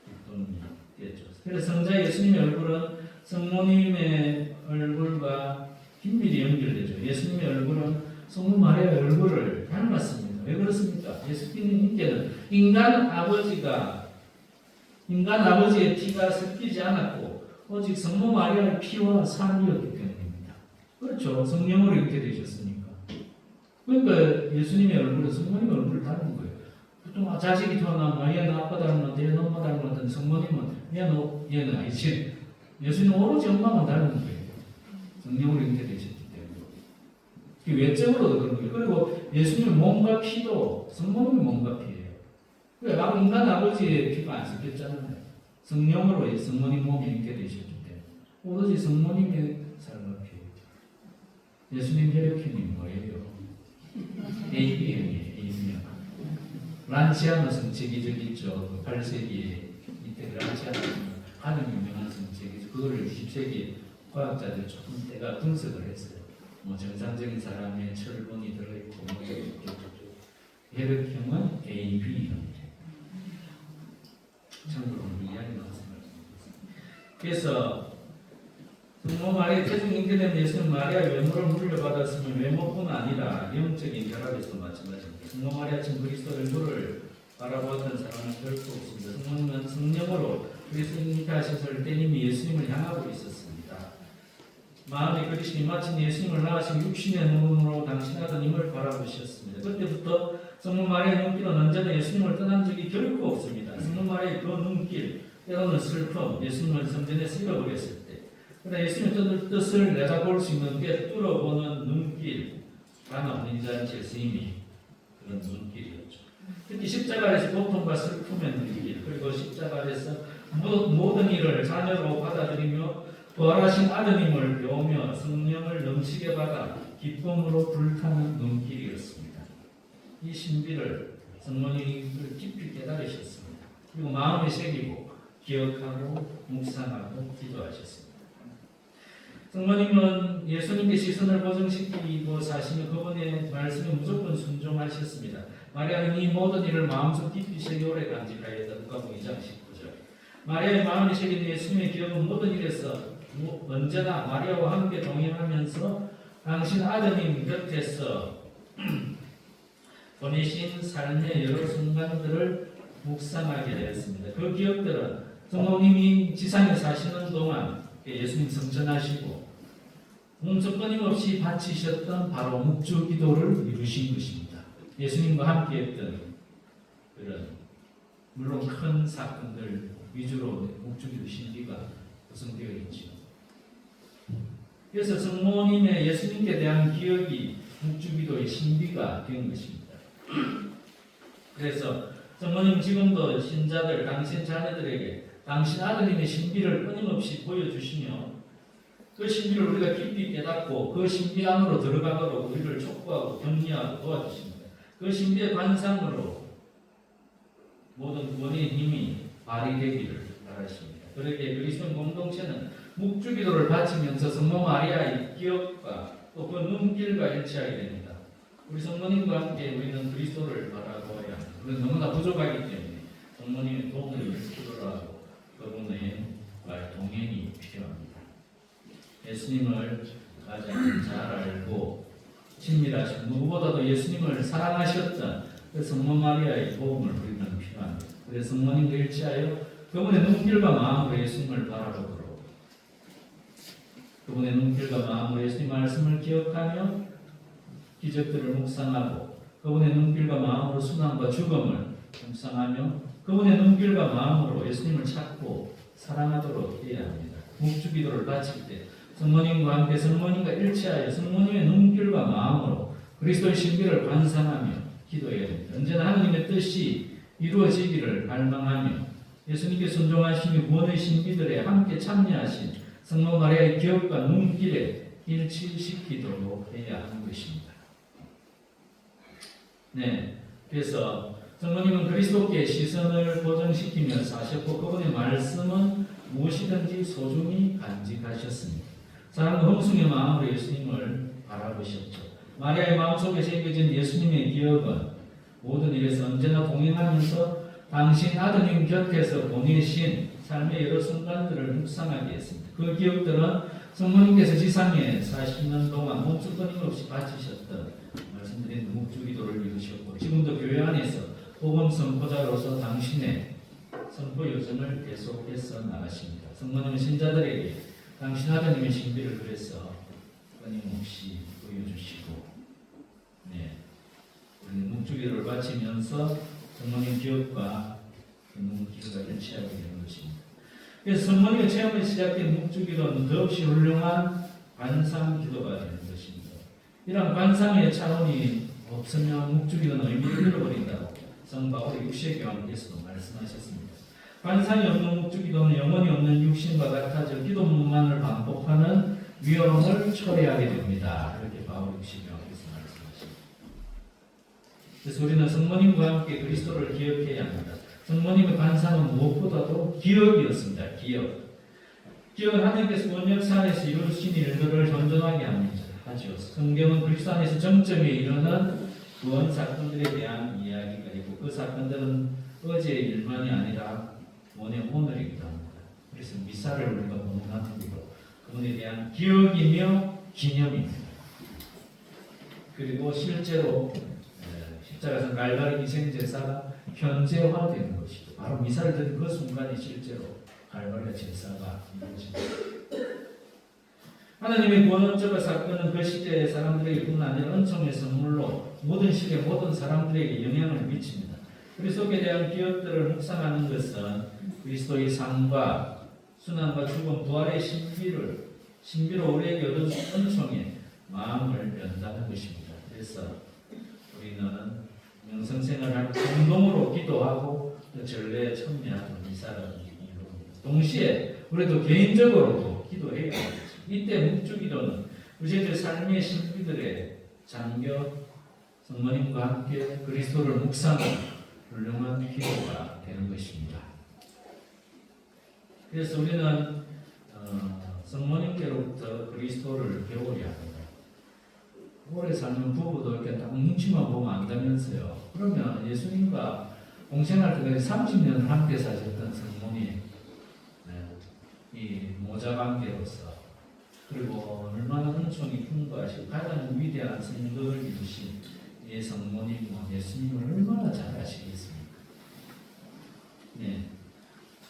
기쁨이 되었죠. 그래서 성자 예수님의 얼굴은 성모님의 얼굴과 긴밀히 연결되죠. 예수님의 얼굴은 성모 마리아의 얼굴을 닮았습니다. 왜 그렇습니까? 예수님께는 인간 아버지의 피가 섞이지 않았고 오직 성모 마리아의 피와 삶이었기 때문입니다. 그렇죠. 성령으로 이렇게 되셨으니까. 그러니까 예수님의 얼굴은 성모님의 얼굴을 닮은 거예요. 보통 자식이 태어나면 얘는 아빠 닮았다, 얘는 엄마 닮았다. 성모님은 얘는 아니지. 예수님은 오로지 엄마만 닮은 거예요. 성령으로 이렇게 되셨기 때문에. 외적으로도 그런 거예요. 그리고 예수님의 몸과 피도 성모님의 몸과 피예요. 그러니까 인간 아버지의 피가 안 섞였잖아요. 성령으로 성모님 몸에 있게 되셨기 때문에 오로지 성모님의 삶과 피. 예수님 혈액형이 뭐예요? AB형이에요. A형. 란치아노 성책이 저기 있죠. 8세기에 이때 란치아노 가장 유명한 성책이죠. 그거를 20세기 과학자들이 조금 때가 분석을 했어요. 뭐 정상적인 사람의 철분이 들어있고 뭐 혈액형은 AB형. 참고로 이야기 나왔습니다. 그래서 성모 마리아 태중 잉태된 예수는 마리아 외모를 물려받았으면 외모뿐 아니라 영적인 결합에서 마찬가지입니다. 성모 마리아처럼 그리스도 얼굴을 바라보았던 사람은 결코 없습니다. 성모님은 성령으로 그리스도 잉태하셨을 때 이미 예수님을 향하고 있었습니다. 마음에 그리시니 마침 예수님을 낳으신 육신의 눈으로 당신 아드님을 바라보셨습니다. 그때부터 성모 마리아의 눈길은 언제나 예수님을 떠난 적이 결코 없습니다. 성모 마리아의 그 눈길, 때로는 슬픔, 예수님을 성전에서 잃어버렸을 때, 그러나 예수님의 뜻을 내다볼 수 있는 게 뚫어보는 눈길, 하나 없는 잔치의 스님이 그런 눈길이었죠. 특히 십자가 아래서 고통과 슬픔의 눈길, 그리고 십자가 아래서 모든 일을 자녀로 받아들이며 부활하신 아드님을 배우며 성령을 넘치게 받아 기쁨으로 불타는 눈길이었습니다. 이 신비를 성모님이 깊이 깨달으셨습니다. 그리고 마음에 새기고 기억하고 묵상하고 기도하셨습니다. 성모님은 예수님께 시선을 고정시키고 사시며 그분의 말씀에 무조건 순종하셨습니다. 마리아는 이 모든 일을 마음속 깊이 새겨 오래 간직하였다. 누가복음 2장 19절. 마리아의 마음에 새긴 예수님의 기억은 모든 일에서 언제나 마리아와 함께 동행하면서 당신 아드님 곁에서 보내신 삶의 여러 순간들을 묵상하게 되었습니다. 그 기억들은 성모님이 지상에 사시는 동안 예수님 성천하시고 몸소 끊임없이 바치셨던 바로 묵주 기도를 이루신 것입니다. 예수님과 함께 했던 그런 물론 큰 사건들 위주로 묵주 기도 신비가 구성되어 있죠. 그래서 성모님의 예수님께 대한 기억이 묵주 기도의 신비가 된 것입니다. 그래서 성모님 지금도 신자들, 당신 자녀들에게 당신 아드님의 신비를 끊임없이 보여주시며 그 신비를 우리가 깊이 깨닫고 그 신비 안으로 들어가도록 우리를 촉구하고 격려하고 도와주십니다. 그 신비의 관상으로 모든 구원의 힘이 발휘되기를 바라십니다. 그렇게 그리스도 공동체는 묵주기도를 바치면서 성모 마리아의 기억과 또 그 눈길과 일치하게 됩니다. 우리 성모님과 함께 우리는 그리스도를 바라보아야 합니다. 그건 너무나 부족하기 때문에 성모님의 도움을 필요하고 그분의 동행이 필요합니다. 예수님을 가장 잘 알고 친밀하신 누구보다도 예수님을 사랑하셨던 그 성모 마리아의 도움을 우리는 필요합니다. 그래서 성모님과 일치하여 그분의 눈길과 마음으로 예수님을 바라보도록 그분의 눈길과 마음으로 예수님 말씀을 기억하며 기적들을 묵상하고 그분의 눈길과 마음으로 순환과 죽음을 묵상하며 그분의 눈길과 마음으로 예수님을 찾고 사랑하도록 해야 합니다. 묵주기도를 바칠 때 성모님과 함께 성모님과 일치하여 성모님의 눈길과 마음으로 그리스도의 신비를 관상하며 기도해야 됩니다. 언제나 하나님의 뜻이 이루어지기를 갈망하며 예수님께 순종하시며 구원의 신비들에 함께 참여하신 성모 마리아의 기억과 눈길에 일치시키도록 해야 하는 것입니다. 네, 그래서 성모님은 그리스도께 시선을 고정시키며 사셨고 그분의 말씀은 무엇이든지 소중히 간직하셨습니다. 사랑과 홍숭의 마음으로 예수님을 바라보셨죠. 마리아의 마음속에 새겨진 예수님의 기억은 모든 일에서 언제나 동행하면서 당신 아드님 곁에서 보내신 삶의 여러 순간들을 묵상하게 했습니다. 그 기억들은 성모님께서 지상에 40년 동안 몸소 끊임없이 바치셨던 말씀드린 묵주기도를 이루셨고 지금도 교회 안에서 복음 선포자로서 당신의 선포 여정을 계속해서 나가십니다. 성모님은 신자들에게 당신 아드님의 신비를 그래서 끊임없이 보여주시고 우리는 묵주기도를 바치면서 성모님 기억과 눈길과 일치하게 되는 것입니다. 그래서 성모님의 체험을 시작된 묵주기도는 더없이 훌륭한 관상 기도가 되는 것입니다. 이런 관상의 차원이 없으면 묵주기도는 의미를 잃어버린다고 성 바울의 육시교환께서도 말씀하셨습니다. 관상이 없는 묵주기도는 영혼이 없는 육신과 같아져 기도문만을 반복하는 위험을 초래하게 됩니다. 이렇게 바울 육시교환께서 말씀하십니다. 그래서 우리는 성모님과 함께 그리스도를 기억해야 합니다. 성모님의 관상은 무엇보다도 기억이었습니다. 기억은 하나님께서 구원 역사 안에서 이루신 일들을 현존하게 합니다. 하죠. 성경은 그리스도 안에서 정점에 이르는 구원 사건들에 대한 이야기가 있고 그 사건들은 어제의 일만이 아니라 오늘 오늘이기도 합니다. 그래서 미사를 우리가 본받는 것도 그분에 대한 기억이며 기념입니다. 그리고 실제로 십자가에서 갈바리 희생제사가 현재화되는 것이죠. 바로 미사를 드린 그 순간이 실제로 갈바리 제사가 이루어집니다. 하나님의 구원 업적의 사건은 그 시대의 사람들에게뿐만 아니라 은총의 선물로 모든 시대 모든 사람들에게 영향을 미칩니다. 그리스도에 대한 기억들을 묵상하는 것은 그리스도의 삶과 순환과 죽음, 부활의 신비로 우리에게 얻은 은총의 마음을 연다는 것입니다. 그래서 우리는 영성생활을 공동으로 기도하고 전례에 참여하는 미사를 이루입니다. 동시에 우리도 개인적으로도 기도해야 합니다. 이때 묵주기도는 우리의 삶의 신비들에 잠겨 성모님과 함께 그리스도를 묵상하는 훌륭한 기도가 되는 것입니다. 그래서 우리는 성모님께로부터 그리스도를 배우려 합니다. 오래 살면 부부도 이렇게 딱 눈치만 보면 안다면서요. 그러면 예수님과 공생할 때 30년을 함께 사셨던 성모님, 이 모자관계로서 그리고 얼마나 은총이 풍부하시고 가장 위대한 성도를 이루신 이 성모님, 예수님을 얼마나 잘 아시겠습니까?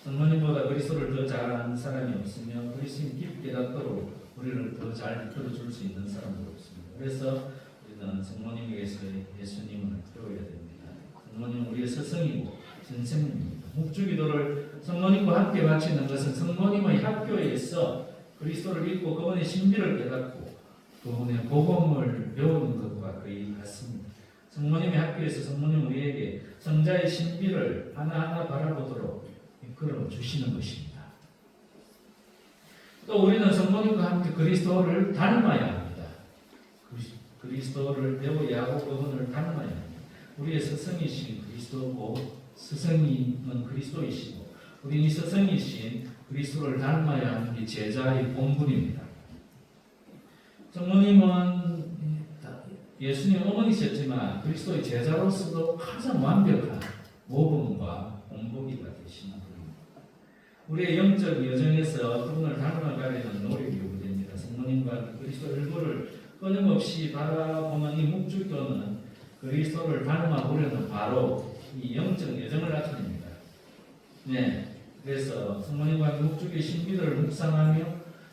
성모님보다 그리스도를 더 잘 아는 사람이 없으며 그리스도를 깊게 깨닫도록 우리를 더 잘 이끌어줄 수 있는 사람도 없습니다. 그래서 우리는 성모님에게서 예수님을 배워야 됩니다. 성모님은 우리의 스승이고 선생님입니다. 묵주기도를 성모님과 함께 바치는 것은 성모님의 학교에서 그리스도를 믿고 그분의 신비를 깨닫고 그분의 복음을 배우는 것과 거의 같습니다. 성모님의 학교에서 성모님 우리에게 성자의 신비를 하나하나 바라보도록 이끌어 주시는 것입니다. 또 우리는 성모님과 함께 그리스도를 닮아야 합니다. 그리스도를 배워야 하고 그분을 닮아야 합니다. 우리의 스승이신 그리스도고 스승님은 그리스도이시고 우리 스승이신 그리스도를 닮아야 하는 게 제자의 본분입니다. 성모님은 예수님 어머니셨지만 그리스도의 제자로서도 가장 완벽한 모범과 본보기가 되시는 분입니다. 우리의 영적 여정에서 그분을 닮아가려는 노력이 요구됩니다. 성모님과 그리스도 일부를 끊임없이 바라보는 이 묵주교는 그리스도를 닮아보려는 바로 이 영적 여정을 나타냅니다. 네, 그래서 성모님과 묵주교의 신비들을 묵상하며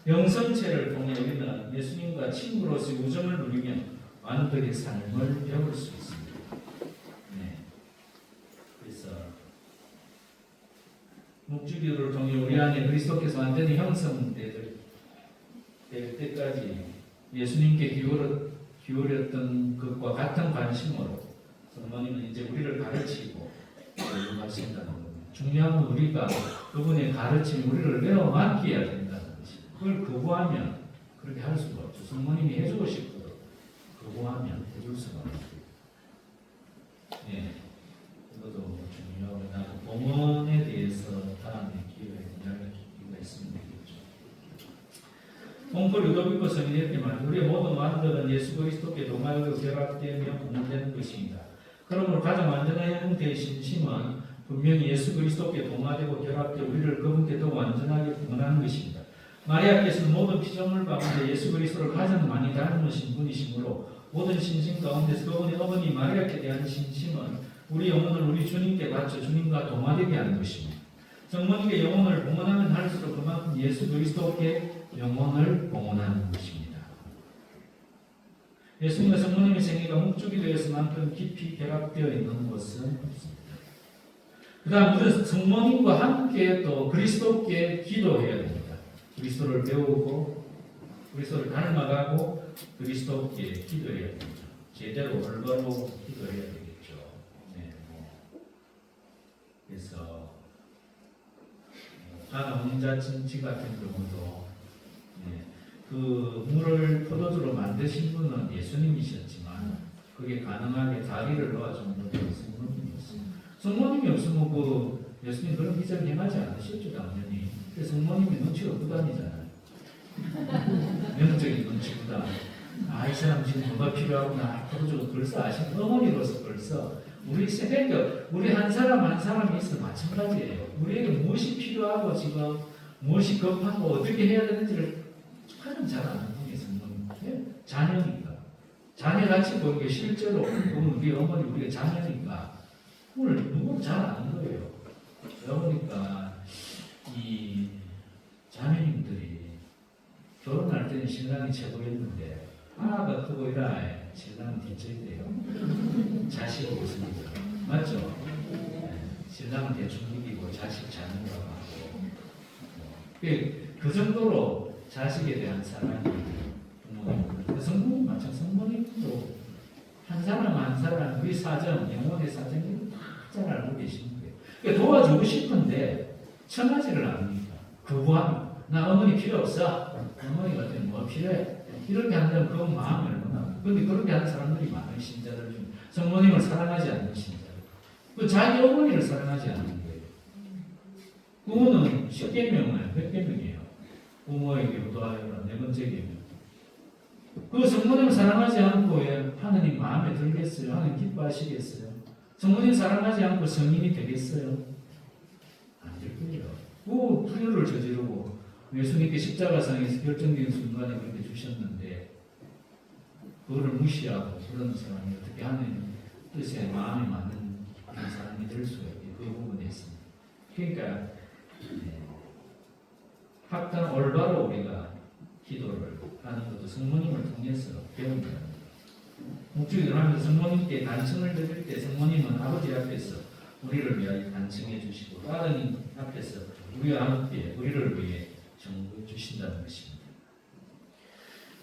영성체를 통해 우리는 예수님과 친구로서의 우정을 누리며 완벽의 삶을 배울 수 있습니다. 네, 그래서 묵주교를 통해 우리 안에 그리스도께서 완전히 형성될 때까지 예수님께 기울였던 것과 같은 관심으로 성모님은 이제 우리를 가르치고 교육하신다는 겁니다. 중요한 건 우리가 그분의 가르침이 우리를 배워 맡겨야 된다는 것입니다. 그걸 거부하면 그렇게 할 수가 없죠. 성모님이 해주고 싶어도 거부하면 해줄 수가 없어요. 예, 이것도 중요하고 나도 봉헌에 대해서 다음에 기회에 이야기할 기회가 있으면 되겠죠. 봉포 루도비코 성인이 이렇게 말합니다. 우리의 모든 완전은 예수 그리스도께 동하여 결합되며 봉헌되는 것입니다. 그러므로 가장 완전한 형태의 신심은 분명히 예수 그리스도께 동화되고 결합되어 우리를 그분께 더 완전하게 봉헌하는 것입니다. 마리아께서는 모든 피조물 가운데 예수 그리스도를 가장 많이 닮으신 분이시므로 모든 신심 가운데서 그분의 어머니 마리아께 대한 신심은 우리 영혼을 우리 주님께 바쳐 주님과 동화되게 하는 것입니다. 성모님께 영혼을 봉헌하면 할수록 그만큼 예수 그리스도께 영혼을 봉헌하는 것입니다. 예수님과 성모님의 생애가 묵주기도에서만큼 깊이 결합되어 있는 것은 없습니다. 그 다음 우리는 성모님과 함께 또 그리스도께 기도해야 됩니다. 그리스도를 배우고 그리스도를 닮아가고 그리스도께 기도해야 됩니다. 제대로 올바로 기도해야 되겠죠. 네, 그래서 가나 혼자증치 같은 경우도 그 물을 포도주로 만드신 분은 예수님이셨지만 그게 가능하게 다리를 놓아준 분은 성모님이었어요. 성모님이 없으면 그 예수님 그런 기적을 행하지 않으셨죠, 당연히. 그래서 성모님이 눈치가 없다니잖아요. 영적인 눈치보다 이 사람 지금 뭐가 필요하구나 포도주가 벌써 아시는 어머니로서 벌써 우리 생각에 우리 한 사람 한 사람이 있어 마찬가지예요. 우리에게 무엇이 필요하고 지금 무엇이 급하고 어떻게 해야 되는지를 가장 잘 아는 분이 성모님. 자녀니까. 자녀같이 보이게 실제로 우리 어머니 우리가 자녀니까 그걸 누구도 잘 아는 거예요. 그러니까 이 자매님들이 결혼할 때는 신랑이 최고였는데 아가 크고 이라 신랑은 뒤쳐야 돼요. 자식이 없으니까. 맞죠? 신랑은 대충 이기고 자식 자는 거 하고 그 정도로 자식에 대한 사랑이 부모님, 성모님 마찬가지. 성모님도 한 사람 한 사람 우리 사정, 영혼의 사정을 다 잘 알고 계시는 거예요. 그러니까 도와주고 싶은데 청하지를 않으니까 거부합니다. 나 어머니 필요 없어. 어머니 같은 뭐 필요해? 이렇게 한다면 그 마음이 얼마나. 그런데 그렇게 하는 사람들이 많아요. 신자들 중에 성모님을 사랑하지 않는 신자들. 그 자기 어머니를 사랑하지 않는 거예요. 부모는 10계명을 몇 계명이에요? 부모에게 효도하여라 네 번째 계명. 그 성모님을 사랑하지 않고 하느님 마음에 들겠어요? 하느님 기뻐하시겠어요? 성모님 사랑하지 않고 성인이 되겠어요? 안 될 거예요. 그 불효를 저지르고 예수님께 십자가상에서 결정적인 순간에 그렇게 주셨는데 그거를 무시하고 그런 사람이 어떻게 하는 뜻에 마음에 맞는 그런 사람이 될 수가 있고 그 부분에 있습니다. 그러니까 합당 올바로 우리가 기도를 하는 것도 성모님을 통해서 배웁니다. 묵주기도를 하면서 성모님께 단청을 드릴 때 성모님은 아버지 앞에서 우리를 위하여 단청해 주시고 아버님 앞에서 우리와 함께 우리를 위해 정부해 주신다는 것입니다.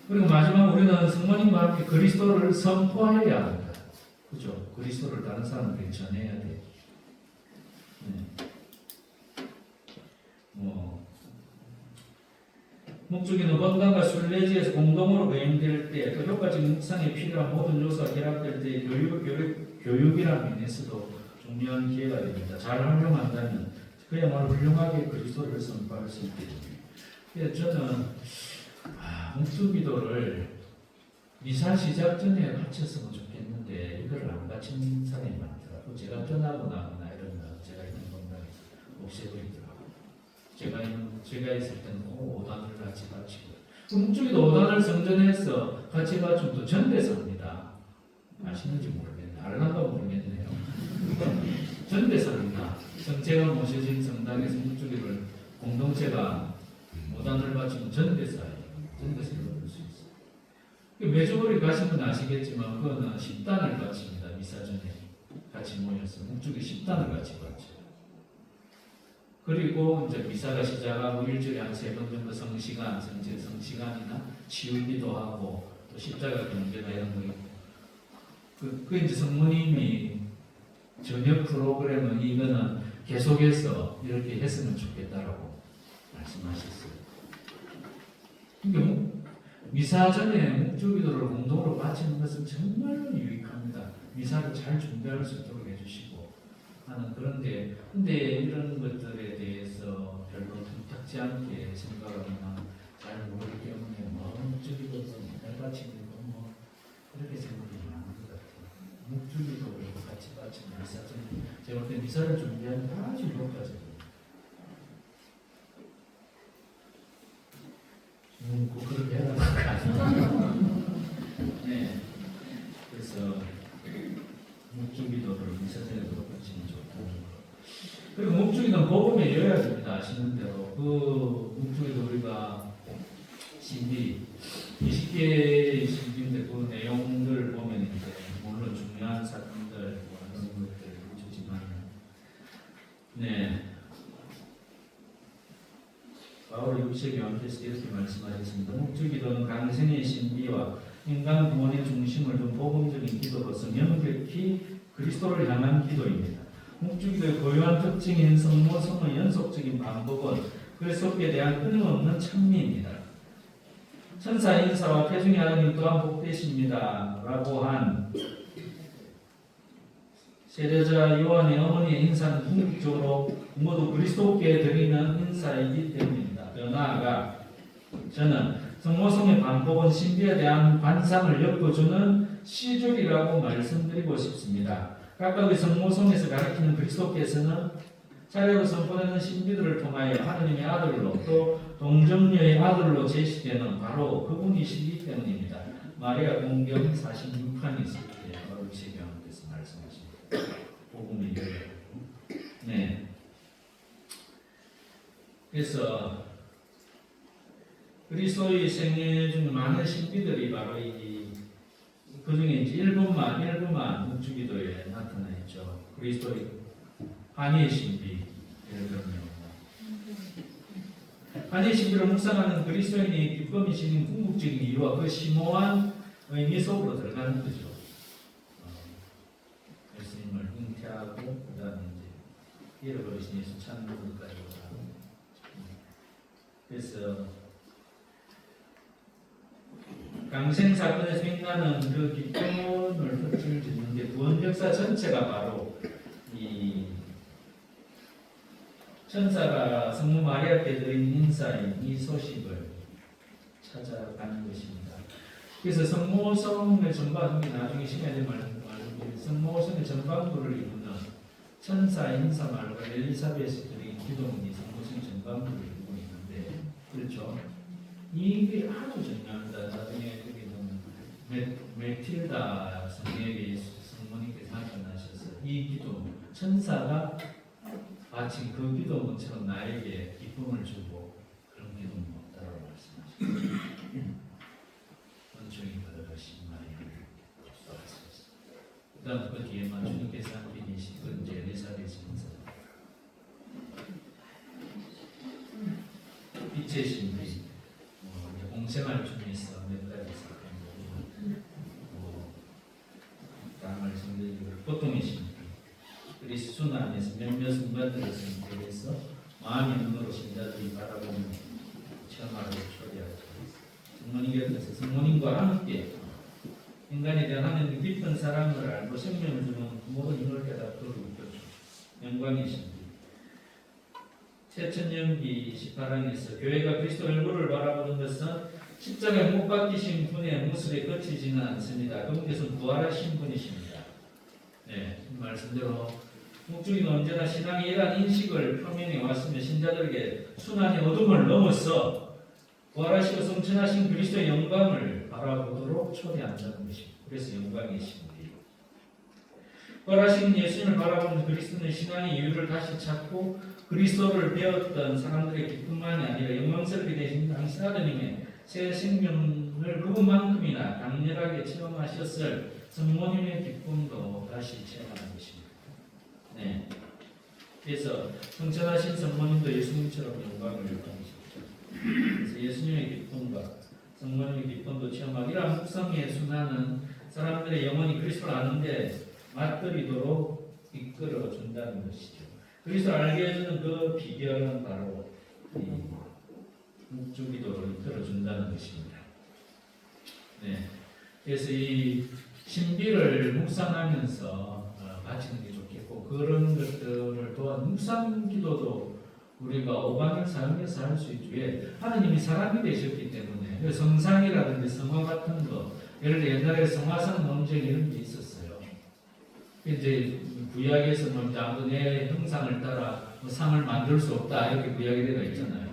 그리고 마지막 우리는 성모님과 함께 그리스도를 선포해야 합니다. 그죠? 그리스도를 다른 사람들에게 전해야 돼. 네. 목적이는 건강과 순례지에서 공동으로 거행될 때 또 효과적인 묵상에 필요한 모든 요소가 결합될 때 교육이라는 면에서도 중요한 기회가 됩니다. 잘 활용한다면 그야말로 훌륭하게 그리스도를 선포할 수 있게 됩니다. 그래서 저는 묵주기도를 미사 시작 전에 갖췄으면 좋겠는데 이걸 안 갖춘 사람이 많더라고요. 제가 떠나고 나거나 이러면 제가 있는 건강에 없애버리더라고요. 제가 있을 때는 5단을 같이 바치고 묵주기도 5단을 성전에서 같이 바치면 또 전대사입니다. 아시는지 모르겠네요. 알란가 모르겠네요. 전대사입니다. 제가 모셔진 성당에서 묵주기를 공동체가 5단을 바치면 전대사예요. 전대사를 얻을 수 있어요. 매주월에 가신 분 아시겠지만 그거는 10단을 바칩니다. 미사 전에 같이 모여서 묵주기 10단을 같이 바쳐요. 그리고 이제 미사가 시작하고 일주일에 한 3번 정도 성시간, 성시간이나 치유기도 하고 또 십자가 경배나 이런 거 있고 그 이제 성모님이 저녁 프로그램은 이거는 계속해서 이렇게 했으면 좋겠다라고 말씀하셨어요. 그러니까 미사 전에 묵주기도를 공동으로 바치는 것은 정말로 유익합니다. 미사를 잘 준비할 수 있도록 해주시고 하는 그런데 근데 이런 것들에 대해서 별로 탐탁지 않게 생각하거나 잘 모르기 때문에 묵주기도 잘 바치는 거 이렇게 생각이 많은 것 같아요. 묵주기도를 같이 바치는 미사 전에 제가 볼 때 미사를 준비하는 게 아주 효과적이에요. 꼭 그렇게 해야 할까? 네. 그래서 묵주기도를 미사전에도 바치면 좋다는 거. 그리고 묵주기도는 복음의 요약입니다. 아시는 대로 그 묵주기도 우리가 신비 20개의 신비인데 그 내용들 보면 이제 물론 중요한 사건들 이런 것들 주지만 네. 바울 육체 교환께서 이렇게 말씀하셨습니다. 묵주기도는 강생의 신비와 인간 구원의 중심을 둔 복음적인 기도로서 명백히 그리스도를 향한 기도입니다. 묵주기도의 고유한 특징인 성모성의 연속적인 반복은 그리스도께 대한 끊임없는 찬미입니다. 천사 인사와 태중의 하나님 또한 복되십니다 라고 한 세례자 요한의 어머니의 인사는 궁극적으로 모두 그리스도께 드리는 인사이기 때문입니다. 더 나아가 저는 성모성의 반복은 신비에 대한 관상을 엮어주는 시줄이라고 말씀드리고 싶습니다. 각각의 성모성에서 가르치는 그리스도께서는 자기로 선포되는 신비들을 통하여 하느님의 아들로 또 동정녀의 아들로 제시되는 바로 그분이시기 때문입니다. 마리아 공경 46판이 있을 때 바로 제경께서 말씀하십니다. 복음의 요약. 네. 그래서 그리스도의 생애 중 많은 신비들이 바로 그 중에 이제 일부만 묵주기도에 나타나 있죠. 그리스도의 한의의 신비, 예를 들면 한의의 신비를 묵상하는 그리스도인의 기쁨이신 궁극적인 이유와 그 심오한 의미 속으로 들어가는 거죠. 예수님을 잉태하고 그다음에 이제 잃어버리신 예수 찾는 것까지 가고 그래서 강생 사건에서 빛나는 그 기쁨을 헛줄 짓는데 구원 역사 전체가 바로 이 천사가 성모 마리아께 드린 인사인 이 소식을 찾아가는 것입니다. 그래서 성모성의 전반부 나중에 시간에 말씀드린 성모성의 전반부를 이루는 천사 인사 말과 엘리사벳이 드린 기도문이 성모성의 전반부를 이루고 있는데 그렇죠. 이게 아주 중요합니다. 나중에 여기 보면 메틸다 성녀에게 성모님께서 나타나셔서 이 기도 천사가 마치 그 기도문처럼 나에게 기쁨을 주고 그런 기도는 없다라고 말씀하십니다. 원충이 받아가신 마리아를 말씀하셨습니다. 그 다음 그 뒤에만 주님께서 함께 계시던 이제 엘리사벳의 인사 빛의 신비 공생활 중에서 몇 가지 사건 다 말씀드리지 안에서 몇몇 순간들에서는 대해서 마음의 눈으로 신자들이 바라보는 체험하고 초대하죠. 성모님 곁에서 성모님과 함께 인간에 대한 하나님의 깊은 사랑을 알고 생명을 주는 모든 힘을 깨닫도록 이끌어줘. 영광이십니다. 최천년기 18항에서 교회가 그리스도 얼굴을 바라보는 것은 십자가에 못 박히신 분의 모습에 그치지는 않습니다. 그분께서는 부활하신 분이십니다. 네, 말씀대로 목주기는 언제나 신앙의 이러한 인식을 표명해 왔으며 신자들에게 순환의 어둠을 넘어서 부활하시고 성천하신 그리스도의 영광을 바라보도록 초대한다는 것입니다. 그래서 영광이십니다. 부활하신 예수님을 바라보는 그리스도는 신앙의 이유를 다시 찾고 그리스도를 배웠던 사람들의 기쁨만이 아니라 영광스럽게 되신 당신 아드님의 새 생명을 그분만큼이나 강렬하게 체험하셨을 성모님의 기쁨도 다시 체험하는 것입니다. 네. 그래서 성천하신 성모님도 예수님처럼 영광을 받으셨죠. 그래서 예수님의 기쁨과 성모님의 기쁨도 체험하고 이러한 묵상의 순환은 사람들의 영혼이 그리스도를 아는데 맞들이도록 이끌어 준다는 것이죠. 그리스도를 알게 해주는 그 비결은 바로 이 묵주기도로 이끌어 준다는 것입니다. 네. 그래서 이 신비를 묵상하면서 바치는 게 좋겠고 그런 것들을 또한 묵상기도도 우리가 오반을 사용해서 할 수 있죠. 왜? 하나님이 사람이 되셨기 때문에 성상이라든지 성화 같은 거 예를 들어 옛날에 성화상 논쟁 이런 게 있었어요. 이제 구약에서 뭐 아무도 내 형상을 따라 뭐 상을 만들 수 없다 이렇게 구약에 되어 있잖아요.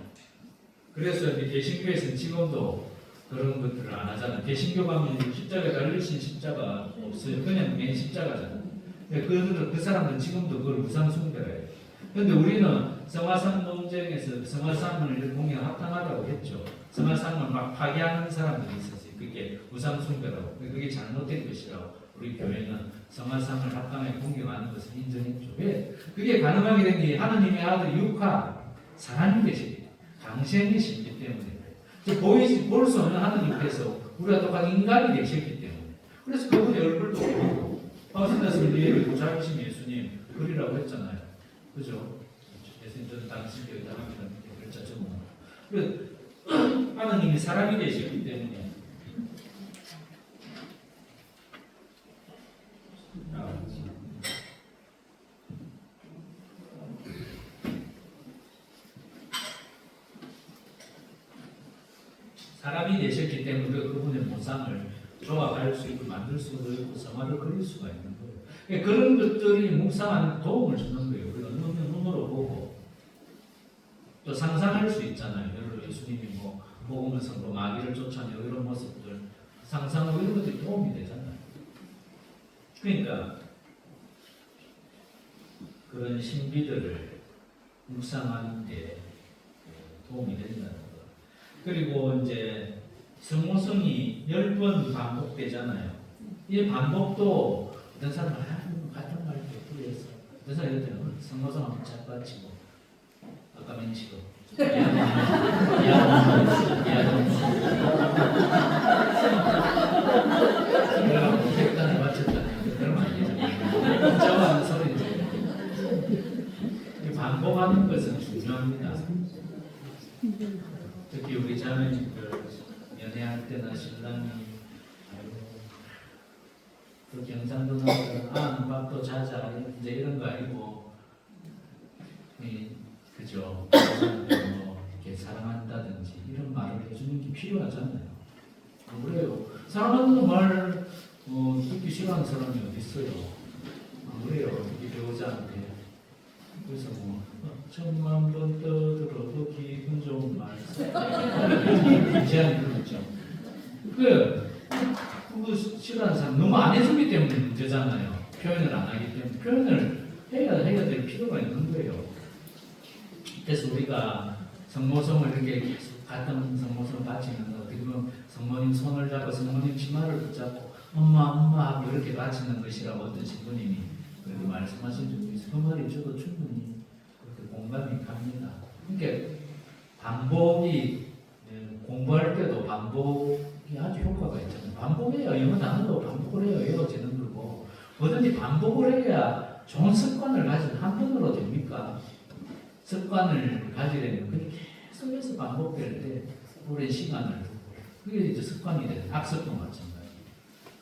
그래서 이제 개신교에서는 지금도 그런 것들을 안 하잖아요. 개신교 가면 십자가에 달리신 십자가 없어요. 그냥 맨 십자가잖아요. 그 사람들은 지금도 그걸 우상 숭배해요. 그런데 우리는 성화상 논쟁에서 성화상을 공연 합당하다고 했죠. 성화상을 막 파괴하는 사람들이 있었어요. 그게 우상 숭배라고. 그게 잘못된 것이라고. 우리 교회는 성화상을 합당하게 공경하는 것을 인정했죠. 왜? 그게 가능하게 된 게 하나님의 아들 육화 사람이 되시기 강생이시기 때문에 볼 수 없는 하나님께서 우리가 똑같은 인간이 되셨기 때문에 그래서 그분의 얼굴도 보고 파우스타스를 예를 도착하신 예수님 그리라고 했잖아요. 그죠? 예수님 저는 당신 교회 다합니다. 글자 좀 하나님이 사람이 되셨기 때문에 사람이 되셨기 때문에 그분의 모상을 조합할 수 있고 만들 수도 있고 성화를 그릴 수가 있는 거예요. 그러니까 그런 것들이 묵상하는 도움을 주는 거예요. 우리가 눈으로 보고 또 상상할 수 있잖아요. 예를 들어 예수님이 뭐 먹으면서 뭐 마귀를 쫓아내고 이런 모습들 상상하고 이런 것들이 도움이 되잖아요. 그러니까 그런 신비들을 묵상하는 데 도움이 된다는 거. 그리고 이제 성모성이 10번 반복되잖아요. 이 반복도 어떤 사람은 같은 말도 풀려서 어떤 사람이 이럴 때는 성모성 한번 잘 빠지고 아까 맨치고 그러면 백단에 맞췄다는 그런 말 아니잖아요. 복잡한 소리인데 반복하는 것은 중요합니다. 특히 우리 자매님들 연애할 때나 신랑이 그 경상도 나오면 아는 밥도 자자 이제 이런 거 아니고 그죠? 뭐 이렇게 사랑한다든지 이런 말을 해주는 게 필요하잖아요. 안 그래요? 사랑한다는 말 듣기 싫어하는 사람이 어디 있어요? 안 그래요? 이 배우자한테 그래서 뭐 1000만 번 떠들어도 기분 좋은 말 제안이 그렇죠. 그거 싫어하는 사람 너무 안 해주기 때문에 문제잖아요. 표현을 안 하기 때문에 표현을 해야 될 필요가 있는 거예요. 그래서 우리가 성모성을 이렇게 계속 같은 성모성을 바치는 거 어떻게 보면 성모님 손을 잡고 성모님 치마를 붙잡고 엄마 하고 이렇게 바치는 것이라고 어떤 신부님이 그렇게 말씀하신 적도 있어요. 그 말이 저도 충분히 그렇게 공감이 갑니다. 그러니까 반복이 공부할 때도 반복이 아주 효과가 있잖아요. 반복해야 영어 단어도 반복을 해야 외워지는 거고 뭐든지 반복을 해야 좋은 습관을 가진 한 번으로 됩니까? 습관을 가지려면 그게 계속해서 반복될 때 오랜 시간을 두고 그게 이제 습관이 되는 학습도 마찬가지.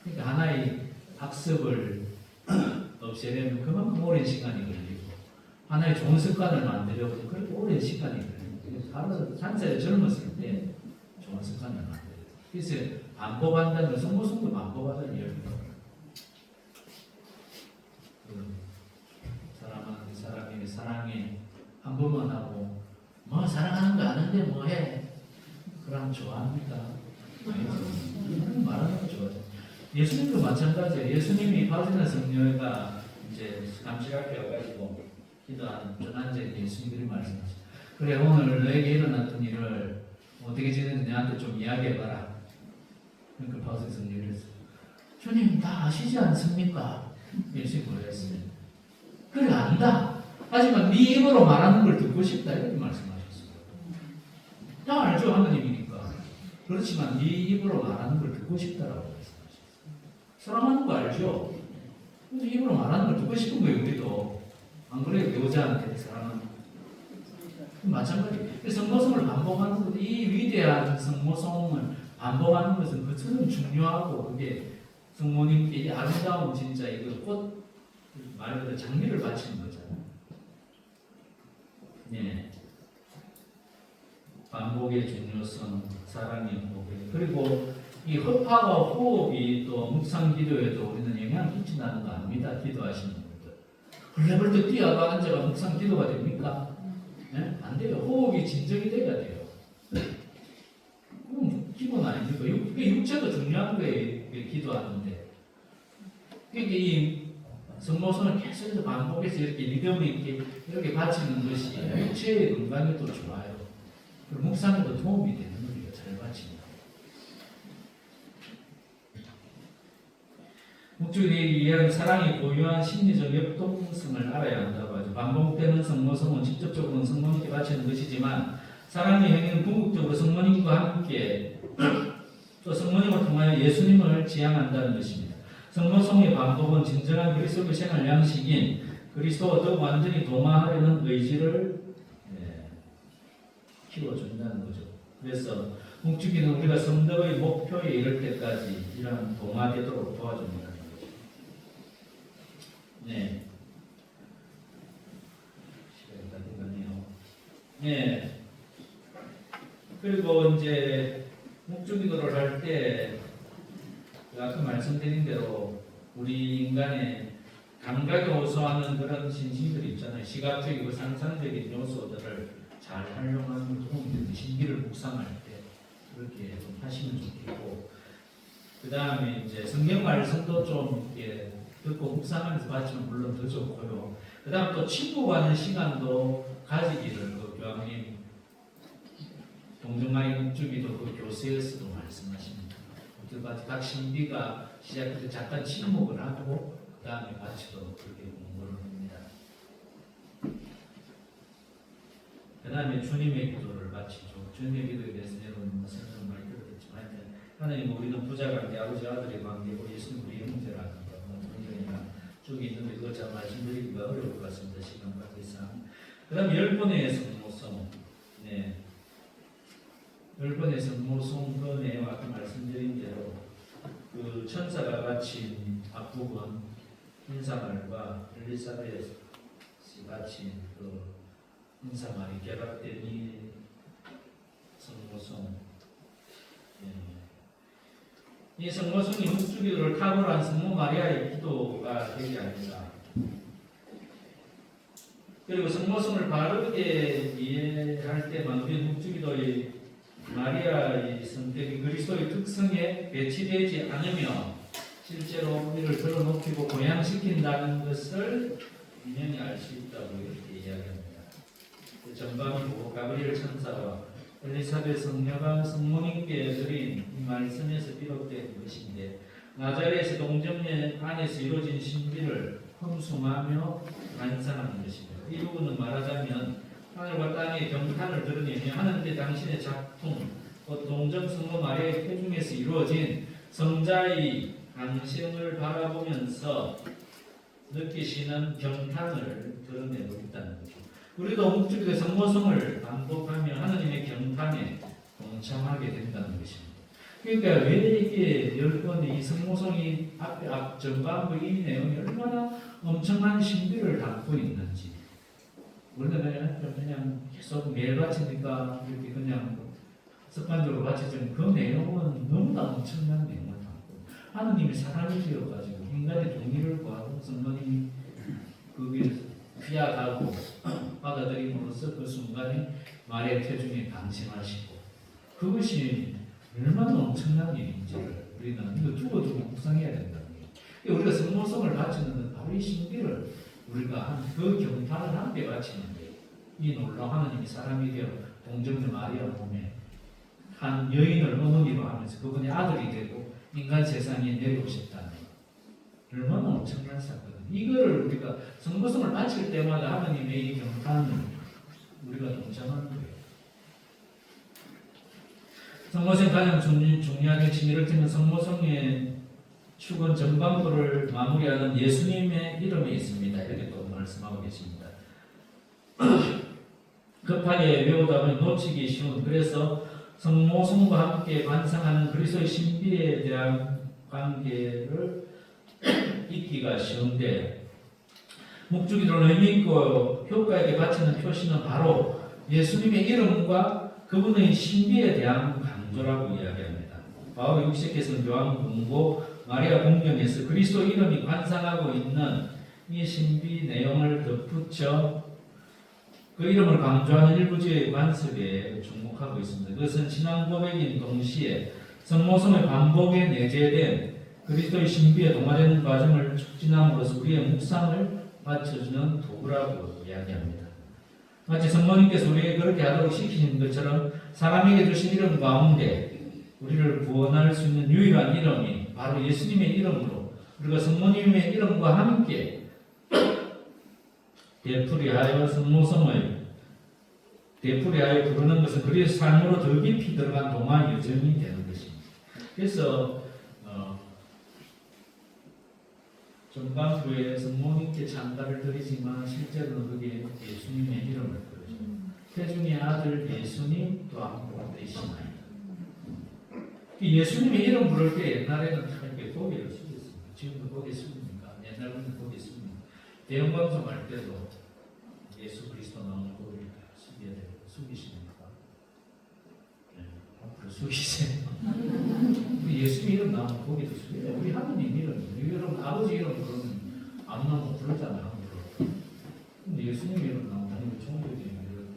그러니까 하나의 학습을 없애려면 그만큼 오랜 시간이 걸리고 하나의 좋은 습관을 만들려고 그렇게 오랜 시간이 걸리고 바로 한살에 젊었을 때 좋은 습관을 만들어요. 그래서 반복한다는 성모성도 반복하다는 이야기입니다. 사람은 사람에게 사랑해 한 번만 하고 뭐 사랑하는 거 아는데 뭐 해? 그럼 좋아합니까? 아니죠. 말하는 거 좋아하죠. 예수님도 마찬가지예요. 예수님이 바지나 성녀가 이제 감시학교 와가지고 기도하는 전환제 예수님들이 말씀하시죠. 그래 오늘 너에게 일어났던 일을 어떻게 지냈는지 나한테 좀 이야기해봐라. 그러니까 바지 성녀가 그랬어요. 주님 다 아시지 않습니까? 예수님이 그랬어요. 그래 안다. 하지만 네 입으로 말하는 걸 듣고 싶다 이렇게 말씀하셨어요. 다 알죠 하나님이니까. 그렇지만 네 입으로 말하는 걸 듣고 싶다라고 말씀하셨어요. 사랑하는 거 알죠? 근데 입으로 말하는 걸 듣고 싶은 거예요 우리도. 안 그래요? 배우자한테 사랑하는 거. 마찬가지. 성모성을 반복하는 것, 이 위대한 성모성을 반복하는 것은 그처럼 중요하고 그게 성모님께 이 아름다운 진짜 이거 꽃 말 그대로 장미를 바치는 거잖아요. 네. 반복의 중요성, 사랑의 고백. 그리고 이 허파와 호흡이 또 묵상 기도에도 우리는 영향을 끼친다는 거 압니다. 기도하시는 분들. 벌떡벌떡 뛰어가 앉아가 묵상 기도가 됩니까? 네? 안 돼요. 호흡이 진정이 돼야 돼요. 그럼 기본 아닙니까? 육체도 중요한 거예요. 기도하는데. 그러니까 이 성모성을 계속해서 반복해서 이렇게 리듬 있게 이렇게 바치는 것이 육체의 건강에도 좋아요. 그리고 묵상에도 도움이 되는 거예요. 잘 바치면. 목적이 이해한 사랑이 고유한 심리적 역동성을 알아야 한다고 하죠. 반복되는 성모성은 직접적으로는 성모님께 바치는 것이지만 사랑의 행위는 궁극적으로 성모님과 함께 또 성모님을 통하여 예수님을 지향한다는 것입니다. 성모성의 반복은 진정한 그리스도의 생활 양식인 그리스도와 더욱 완전히 동화하려는 의지를 키워준다는 거죠. 그래서 묵주기는 우리가 성덕의 목표에 이를 때까지 이런 동화되도록 도와줍니다. 네. 시간이 다 돼가네요. 네. 그리고 이제 묵주기도를 할 때 아까 말씀드린 대로 우리 인간의 감각에 호소하는 그런 신심들이 있잖아요. 시각적이고 상상적인 요소들을 잘 활용하는 도움이 되는 신기를 묵상할 때 그렇게 좀 하시면 좋겠고, 그 다음에 이제 성경 말씀도 좀 이렇게 듣고 묵상하면서 받치면 물론 더 좋고요. 그 다음 또 친구와는 시간도 가지기를 그 교황님 동정마이 묵주기도 그 교세에서도 말씀하십니다. 각 신비가 시작할 때 잠깐 침묵을 하고 그 다음에 같이도 그렇게 공부를 합니다. 그 다음에 주님의 기도를 바치죠. 주님의 기도에 대해서 여러분 설명 많이 들었겠지만 하나님 우리는 부자관계, 아버지 아들의 관계, 우리 예수님 우리 형제라든가 그런 쭉 있는데 그거 잘 말씀드리기가 어려울 것 같습니다. 시간 관계상. 그 다음에 10번의 성모성. 네. 10번의 성모성 그 내용 아까 말씀드린 대로 그 천사가 바친 앞부분 인사말과 엘리사벳이 바친 그 인사말이 결합된 이 성모성. 이 성모성이 묵주기도를 탁월한 성모 마리아의 기도가 되지 않는다. 그리고 성모성을 바르게 이해할 때만 우리 묵주기도의 마리아의 선택이 그리스도의 특성에 배치되지 않으며 실제로 우리를 들어놓기고 고양시킨다는 것을 분명히 알 수 있다고 이렇게 이야기합니다. 전반부 가브리엘 천사와 엘리사벳 성녀가 성모님께 드린 이 말씀에서 비롯된 것인데 나자렛의 동정녀 안에서 이루어진 신비를 흠숭하며 반상하는 것입니다. 이 부분은 말하자면 하늘과 땅의 경탄을 드러내며 하는데 당신의 작품, 동정 성모 마리아의 태중에서 이루어진 성자의 강생을 바라보면서 느끼시는 경탄을 드러내고 있다는 거죠. 우리도 목적의 성모성을 반복하며 하나님의 경탄에 동참하게 된다는 것입니다. 그러니까 왜 이게 10번의 이 성모성이 앞 전반부 이 내용이 얼마나 엄청난 신비를 담고 있는지. 우리는 그냥 계속 매일 바치니까 이렇게 그냥 습관적으로 바치지만 그 내용은 너무나 엄청난 내용을 담고 하느님이 사람이 되어가지고 인간의 동의를 구하고 성모님이 거기에 귀하다고 받아들임으로써 그 순간에 마리아 태중에 강심하시고 그것이 얼마나 엄청난 일인지를 우리는 이거 두고두고 묵상해야 된다는 거예요. 우리가 성모성을 바치는 바로 이 신비를 우리가 그 경탄을 함께 바치는 거예요. 이 놀라운 하나님이 사람이 되어 동정녀 마리아 몸에 한 여인을 어머니로 하면서 그분의 아들이 되고 인간 세상에 내려오셨다는 얼마나 엄청난 사건. 이거를 우리가 성모성을 바칠 때마다 하나님의 이 경탄을 우리가 동참하는 거예요. 성모성 가장 중요한 핵심, 이를 들면 성모성의 축은 전반부를 마무리하는 예수님의 이름이 있습니다. 이렇게 또 말씀하고 계십니다. 급하게 외우다 보니 놓치기 쉬운, 그래서 성모성과 함께 관상하는 그리스도의 신비에 대한 관계를 잊기가 쉬운데, 묵주기도는 의미 있고 효과 있게 바치는 표시는 바로 예수님의 이름과 그분의 신비에 대한 강조라고 이야기합니다. 바울 60개에서는 요한복음 마리아 공경에서 그리스도 이름이 관상하고 있는 이 신비 내용을 덧붙여 그 이름을 강조하는 일부지의 관습에 주목하고 있습니다. 그것은 신앙 고백인 동시에 성모성의 반복에 내재된 그리스도의 신비에 동화되는 과정을 촉진함으로써 우리의 묵상을 받쳐주는 도구라고 이야기합니다. 마치 성모님께서 우리에게 그렇게 하도록 시키신 것처럼 사람에게 주신 이름 가운데 우리를 구원할 수 있는 유일한 이름이 바로 예수님의 이름으로 우리가 성모님의 이름과 함께 되풀이하여 성모성을 되풀이하여 부르는 것은 그리스도의 삶으로 더 깊이 들어간 동화 여정이 되는 것입니다. 그래서 전반부에 성모님께 찬가를 드리지만 실제로는 그게 예수님의 이름을 부르죠. 태중의 아들 예수님 또한 되시나이다. 예수님의 이름 부를 때 옛날에는 이렇게 고개를 숙였습니다. 지금도 고개 숙입니까? 옛날에는 고개 숙입니다. 대형 방송할 때도 예수 그리스도 나오는 고개를 숙여야 되고 숙이십니까? 네, 앞으로 숙이세요. 우리 예수님 이름 나오면 고개도 숙여요. 우리 하느님 이름, 여러분 아버지 이름 부르면 아무나 못 부르잖아요. 근데 예수님 이름 나오면 당연히 종교적인 이런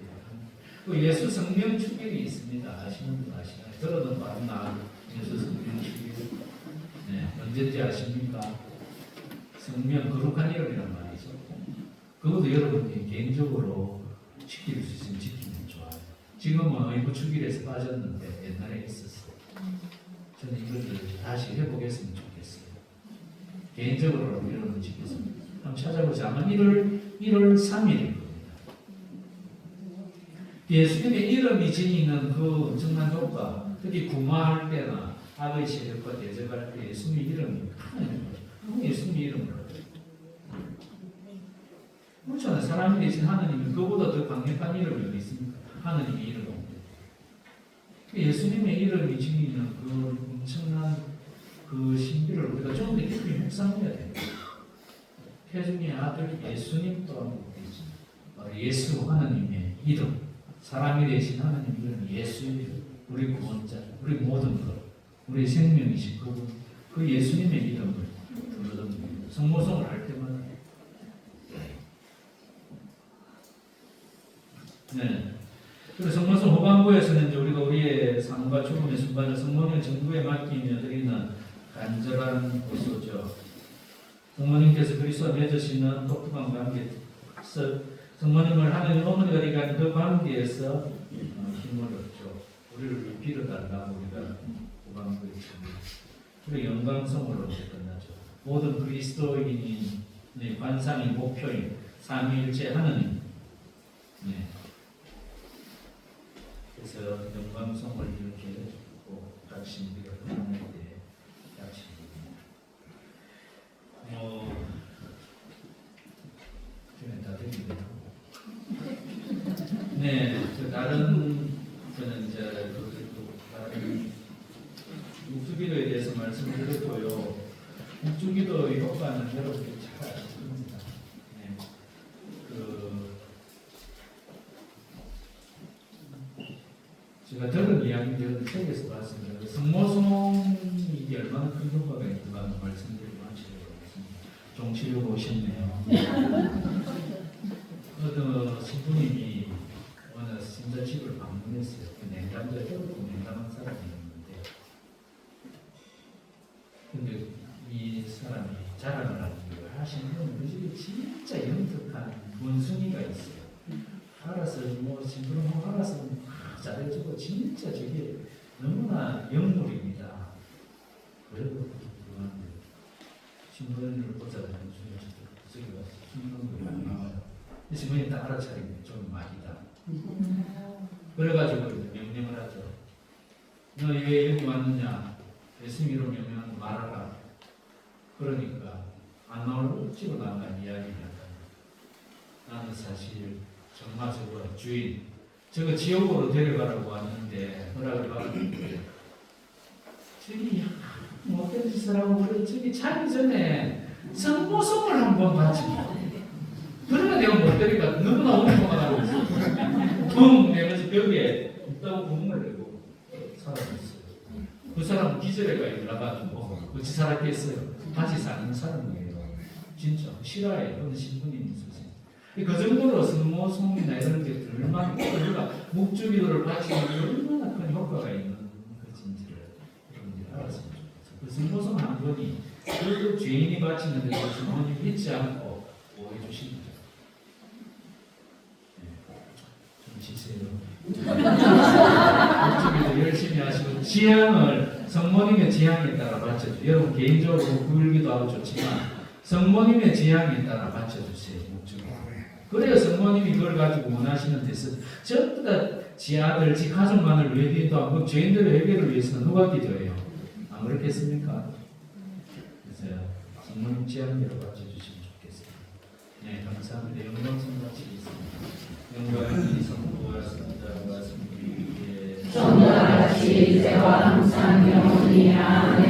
그 예수 성령 축일이 있습니다. 아시는 분 아시나요? 들어도 많나 예수 성령 축일. 네, 언제인지 아십니까? 성령 거룩한 이름이란 말이죠. 그것도 여러분이 개인적으로 지킬 수 있으면 지키면 좋아요. 지금은 의무 축일에서 빠졌는데 옛날에 있었어요. 저는 이것을 다시 해보겠으면 좋겠어요. 개인적으로 여러분 지켰습니다. 한번 찾아보자. 아마 1월 3일일 겁니다. 예수님의 이름이 지니는 그 엄청난 효과, 특히 구마할 때나 악의 세력과 대적할 때 예수님의 이름이 큰 예수님의 이름을 그렇잖아요. 사람이 되신 하느님이 그보다 더 강력한 이름이 어디 있습니까? 하느님의 이름. 예수님의 이름이 지니는 그 엄청난 그 신비를 우리가 좀 더 깊이 묵상해야 됩니다. 태중의 아들 예수님 또한 되지. 바로 예수 하나님의 이름, 사람이 되신 하나님 이름 예수의 이름, 우리 구원자, 우리 모든 것, 우리 생명이신 그분, 그 예수님의 이름을 부르던 성모성을 할 때마다. 네. 그래서 성모성 후반부에서는 이제 우리가 우리의 삶과 죽음의 순간을 성모님의 전부에 맡기며 드리는 간절한 호소죠. 성모님께서 그리스도와 맺으시는 독특한 관계에서 성모님을 하나님 어머니가 되는 그 관계에서 힘을 얻죠. 우리를 빌어달라고 우리가 후반부에 칩니다. 그리고 영광성으로 끝나죠. 모든 그리스도인의 관상의 목표인 삼위일체 하느님. 네. 그래서 영광성을 이렇게 해주고 각신비가 끝날 때 각신비입니다. 네, 다른 저는 이제 다른 묵주기도에 대해서 말씀드렸고요. 묵주기도의 효과는 여러분들이 잘 아실 겁니다. 네, 제가 들은 이야기들은 책에서 봤습니다. 성모송이 이게 얼마나 큰 효과가 있는가 말씀드리고 하시려고 했습니다. 종치려고 오셨네요. 어떤 신부님이 어느 신자집을 방문했어요. 냉담자였고 냉담한 사람이었는데, 근데 이 사람이 자랑을 하는 거예요. 신부는 그 집에 진짜 영특한 원숭이가 있어요. 알아서 뭐 신부는 알아서 잘해주고 진짜 저게 너무나 영물입니다. 그래도 그런데 신부를 보자고 저기 와서 신부를 안 나와요. 신부님 딱 알아차리면 좀 말이다. 그래가지고 명령을 하죠. 너 왜 여기 왔느냐? 예수님으로 명령하고 말하라. 그러니까 안 나오고 집어 나간다는 이야기입니다. 나는 사실 정말 저거 주인 저거 지옥으로 데려가라고 왔는데 허락을 받았는데 저기 못된 짓을 하고 그래 저기 자기 전에 성모성을 한번 받지. 그러면 내가 못 때리니까 너무나 오랫동안 하고 있어. 붕 내면서 벽에 있다고 구멍을 내고 살아있어요. 그 사람은 기절해가 일어나가지고 어찌 살았겠어요. 다시 사는 사람이에요. 진짜 실화예요. 어느 신부님이 있으세요. 그 정도로 성모송이나 이런 게 얼마나 우리가 묵주기도를 바치는 게 얼마나 큰 효과가 있는 것인지를 여러분들이 알았으면 좋겠어요. 그 성모송 한 번이 그 죄인이 바치는 데서 성모님 잊지 않고 보호해 주십니다. 좀 지세요. 묵주기도 열심히 하시고 지향을 성모님의 지향에 따라 바쳐주세요. 여러분 개인적으로 굴기도 하고 좋지만 성모님의 지향에 따라 바쳐주세요. 묵주기도. 그래야 성모님이 그걸 가지고 원하시는 데서 전부 다 지 아들, 지 가족만을 위해 기도하고 죄인들의 회개를 위해서는 누가 기도해요? 안 그렇겠습니까? 그래서 성모님 지향대로 바쳐주시면 좋겠습니다. 네, 감사합니다. 영광성 바치겠습니다. 영광이 성부와 성자와 성부에게 전과 같이 이제와 항상 영원히 아멘.